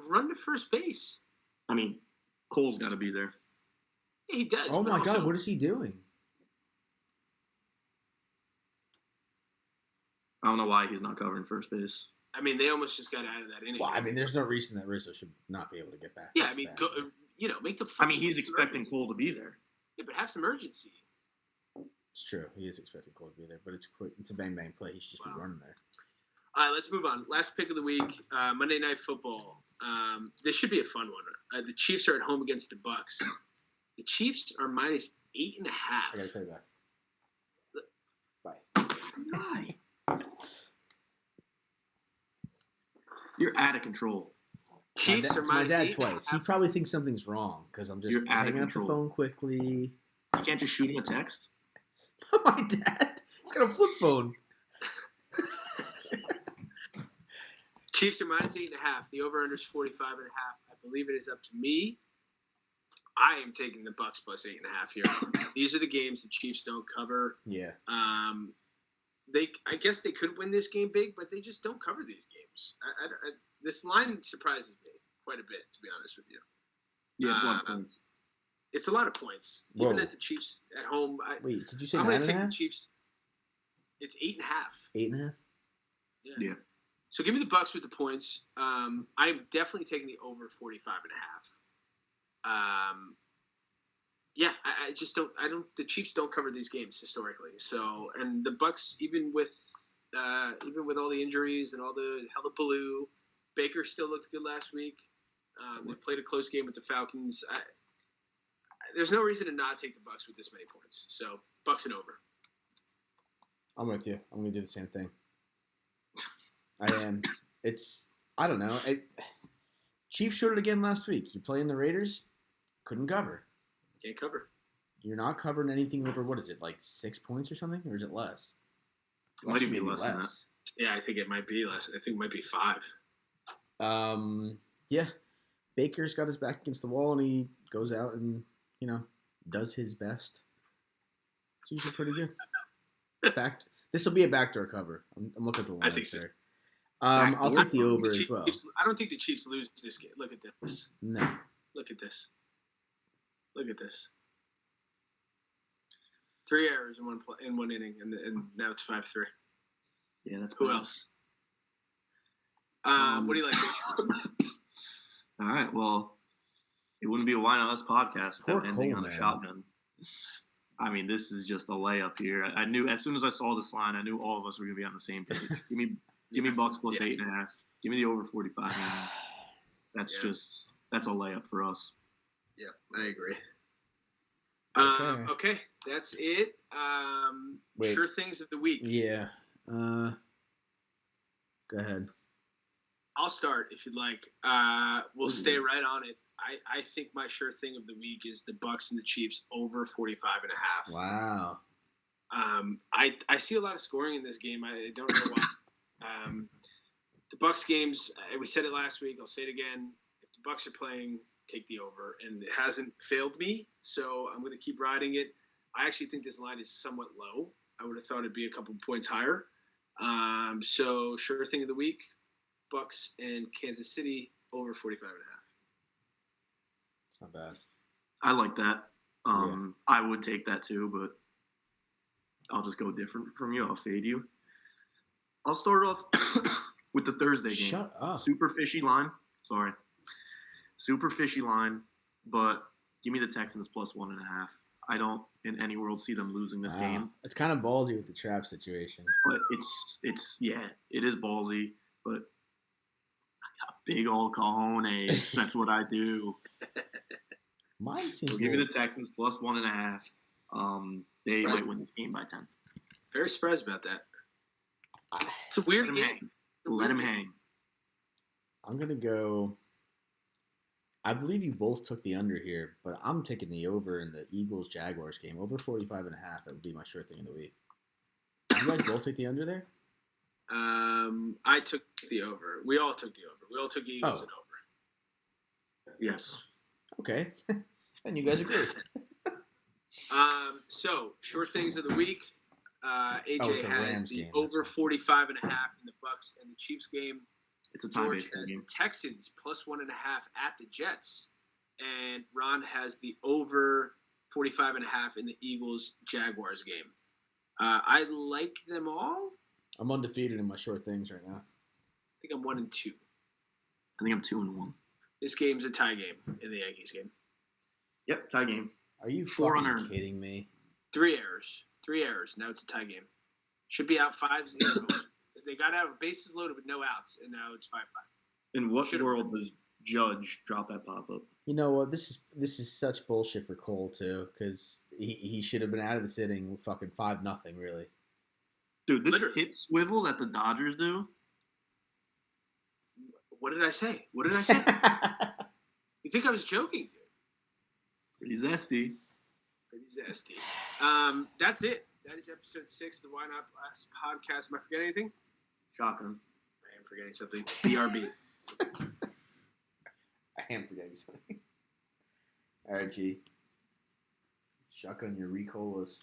Run to first base. I mean, Cole's got to be there. Yeah, he does. Oh but my also- God, what is he doing? I don't know why he's not covering first base. I mean, they almost just got out of that inning. Well, I mean, there's no reason that Rizzo should not be able to get back. Yeah, I mean, back. go, make the. I mean, he's some expecting urgency. Cole to be there. Yeah, but have some urgency. It's true. He is expecting Cole to be there, but it's quick. It's a bang bang play. He should just Wow. be running there. All right, let's move on. Last pick of the week, Monday Night Football. This should be a fun one. The Chiefs are at home against the Bucks. The Chiefs are minus 8.5. I gotta play back. Bye. Why? You're out of control. Chiefs my, are it's my minus dad 8.5. twice. He probably thinks something's wrong because I'm just You're out of hanging up the control. phone quickly. You can't just shoot him a text. My dad, he's got a flip phone. Chiefs are minus 8.5. The over/under is 45.5. I believe it is up to me I am taking the Bucks plus 8.5 here. These are the games the Chiefs don't cover. Yeah. I guess they could win this game big, but they just don't cover these games. This line surprises me quite a bit, to be honest with you. Yeah, it's a lot of points. It's a lot of points, even at the Chiefs at home. Wait, did you say I'm going 9.5? to take the Chiefs. It's 8.5. 8.5. Yeah. So give me the Bucks with the points. I'm definitely taking the over 45.5. Yeah, I just don't. The Chiefs don't cover these games historically. So, and the Bucks, even with all the injuries and all the hullabaloo, Baker still looked good last week. They played a close game with the Falcons. There's no reason to not take the Bucks with this many points. So, Bucks and over. I'm with you. I'm going to do the same thing. I am. I don't know. Chiefs showed it again last week. You're playing the Raiders, couldn't cover. Can't cover. You're not covering anything over, what is it, like 6 points or something? Or is it less? It might even be less than that. Yeah, I think it might be less. I think it might be 5. Yeah. Baker's got his back against the wall, and he goes out and, does his best. It's usually pretty good. This will be a backdoor cover. I'm looking at the line. I think so. I'll take the over as well. I don't think the Chiefs lose this game. Look at this. No. Look at this. Look at this. 3 errors in one inning, and now it's 5-3. Yeah, that's who bad. else? What do you like? All right. Well, it wouldn't be a Why Not Us podcast without ending on a shotgun. I mean, this is just a layup here. I knew as soon as I saw this line, I knew all of us were going to be on the same page. Give me Bucks plus 8.5. Give me the over 45.5. That's a layup for us. Yeah, I agree. Okay, that's it. Sure things of the week. Yeah. Go ahead. I'll start if you'd like. We'll stay right on it. I think my sure thing of the week is the Bucks and the Chiefs over 45.5. Wow. I see a lot of scoring in this game. I don't know why. The Bucks games, we said it last week. I'll say it again. If the Bucks are playing, take the over, and it hasn't failed me. So I'm going to keep riding it. I actually think this line is somewhat low. I would have thought it'd be a couple points higher. So sure thing of the week, Bucks and Kansas City over 45.5. It's not bad. I like that. I would take that too, but I'll just go different from you. I'll fade you. I'll start off with the Thursday game. Shut up. Super fishy line. Sorry. Super fishy line, but give me the Texans plus 1.5. I don't in any world see them losing this game. It's kind of ballsy with the trap situation. But it is ballsy, but I got big old cojones. That's what I do. Mine seems give me the Texans plus 1.5. They might win this game by 10. Very surprised about that. It's a weird game. Let him hang. I'm going to go. I believe you both took the under here, but I'm taking the over in the Eagles-Jaguars game. Over 45.5. That would be my sure thing of the week. Did you guys both take the under there? I took the over. We all took the over. We all took Eagles and over. Yes. Okay. And you guys agree. So, short things of the week. AJ has the game. over 45.5 in the Bucks and the Chiefs game. It's a tie-based George has game. the Texans plus 1.5 at the Jets. And Ron has the over 45.5 in the Eagles-Jaguars game. I like them all. I'm undefeated in my short things right now. I think I'm 1-2. I think I'm 2-1. This game's a tie game in the Yankees game. Yep, tie game. Are you 400. fucking kidding me? 3 errors. Now it's a tie game. Should be out 5-0. They got out bases loaded with no outs, and now it's 5-5. In what world does Judge drop that pop-up? You know what? This is such bullshit for Cole too, because he should have been out of the sitting with fucking 5-0, really. Dude, this hit swivel that the Dodgers do. What did I say? You think I was joking, dude? Pretty zesty. That's it. That is episode 6 of the Why Not Us podcast. Am I forgetting anything? Shotgun. I am forgetting something. BRB. I am forgetting something. All right, G. Shotgun your Ricolas.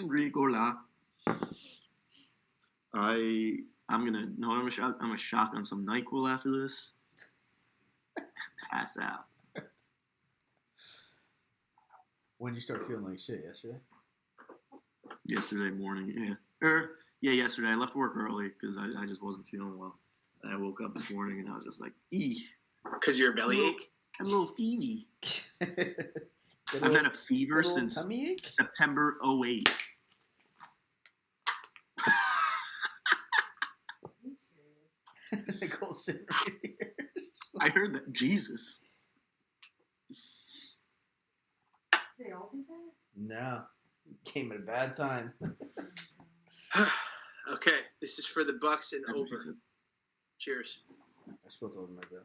Ricola. I'm a shotgun some NyQuil after this. Pass out. When did you start feeling like shit? Yesterday? Yesterday morning, yesterday. I left work early because I just wasn't feeling well. And I woke up this morning and I was just like, Because you're a bellyache? a little fever. Good I've old- had a fever good old since tummy ache? September 08. Are you serious? Nicole's sitting right here. I heard that. Jesus. They all do that? No. Came at a bad time. Okay, this is for the Bucks and That's what she over. said. Cheers. I spilled over my bro.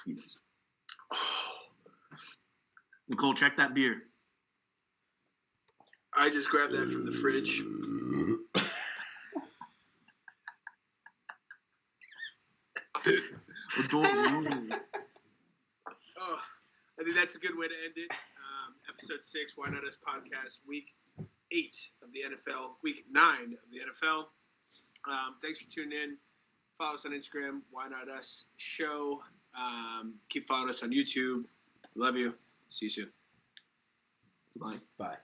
Jesus. Nicole, check that beer. I just grabbed that from the fridge. Don't move. Oh, I think that's a good way to end it. Episode 6, Why Not Us podcast, week 8 of the NFL, week 9 of the NFL. Thanks for tuning in. Follow us on Instagram, Why Not Us Show. Keep following us on YouTube. Love you. See you soon. Bye. Bye.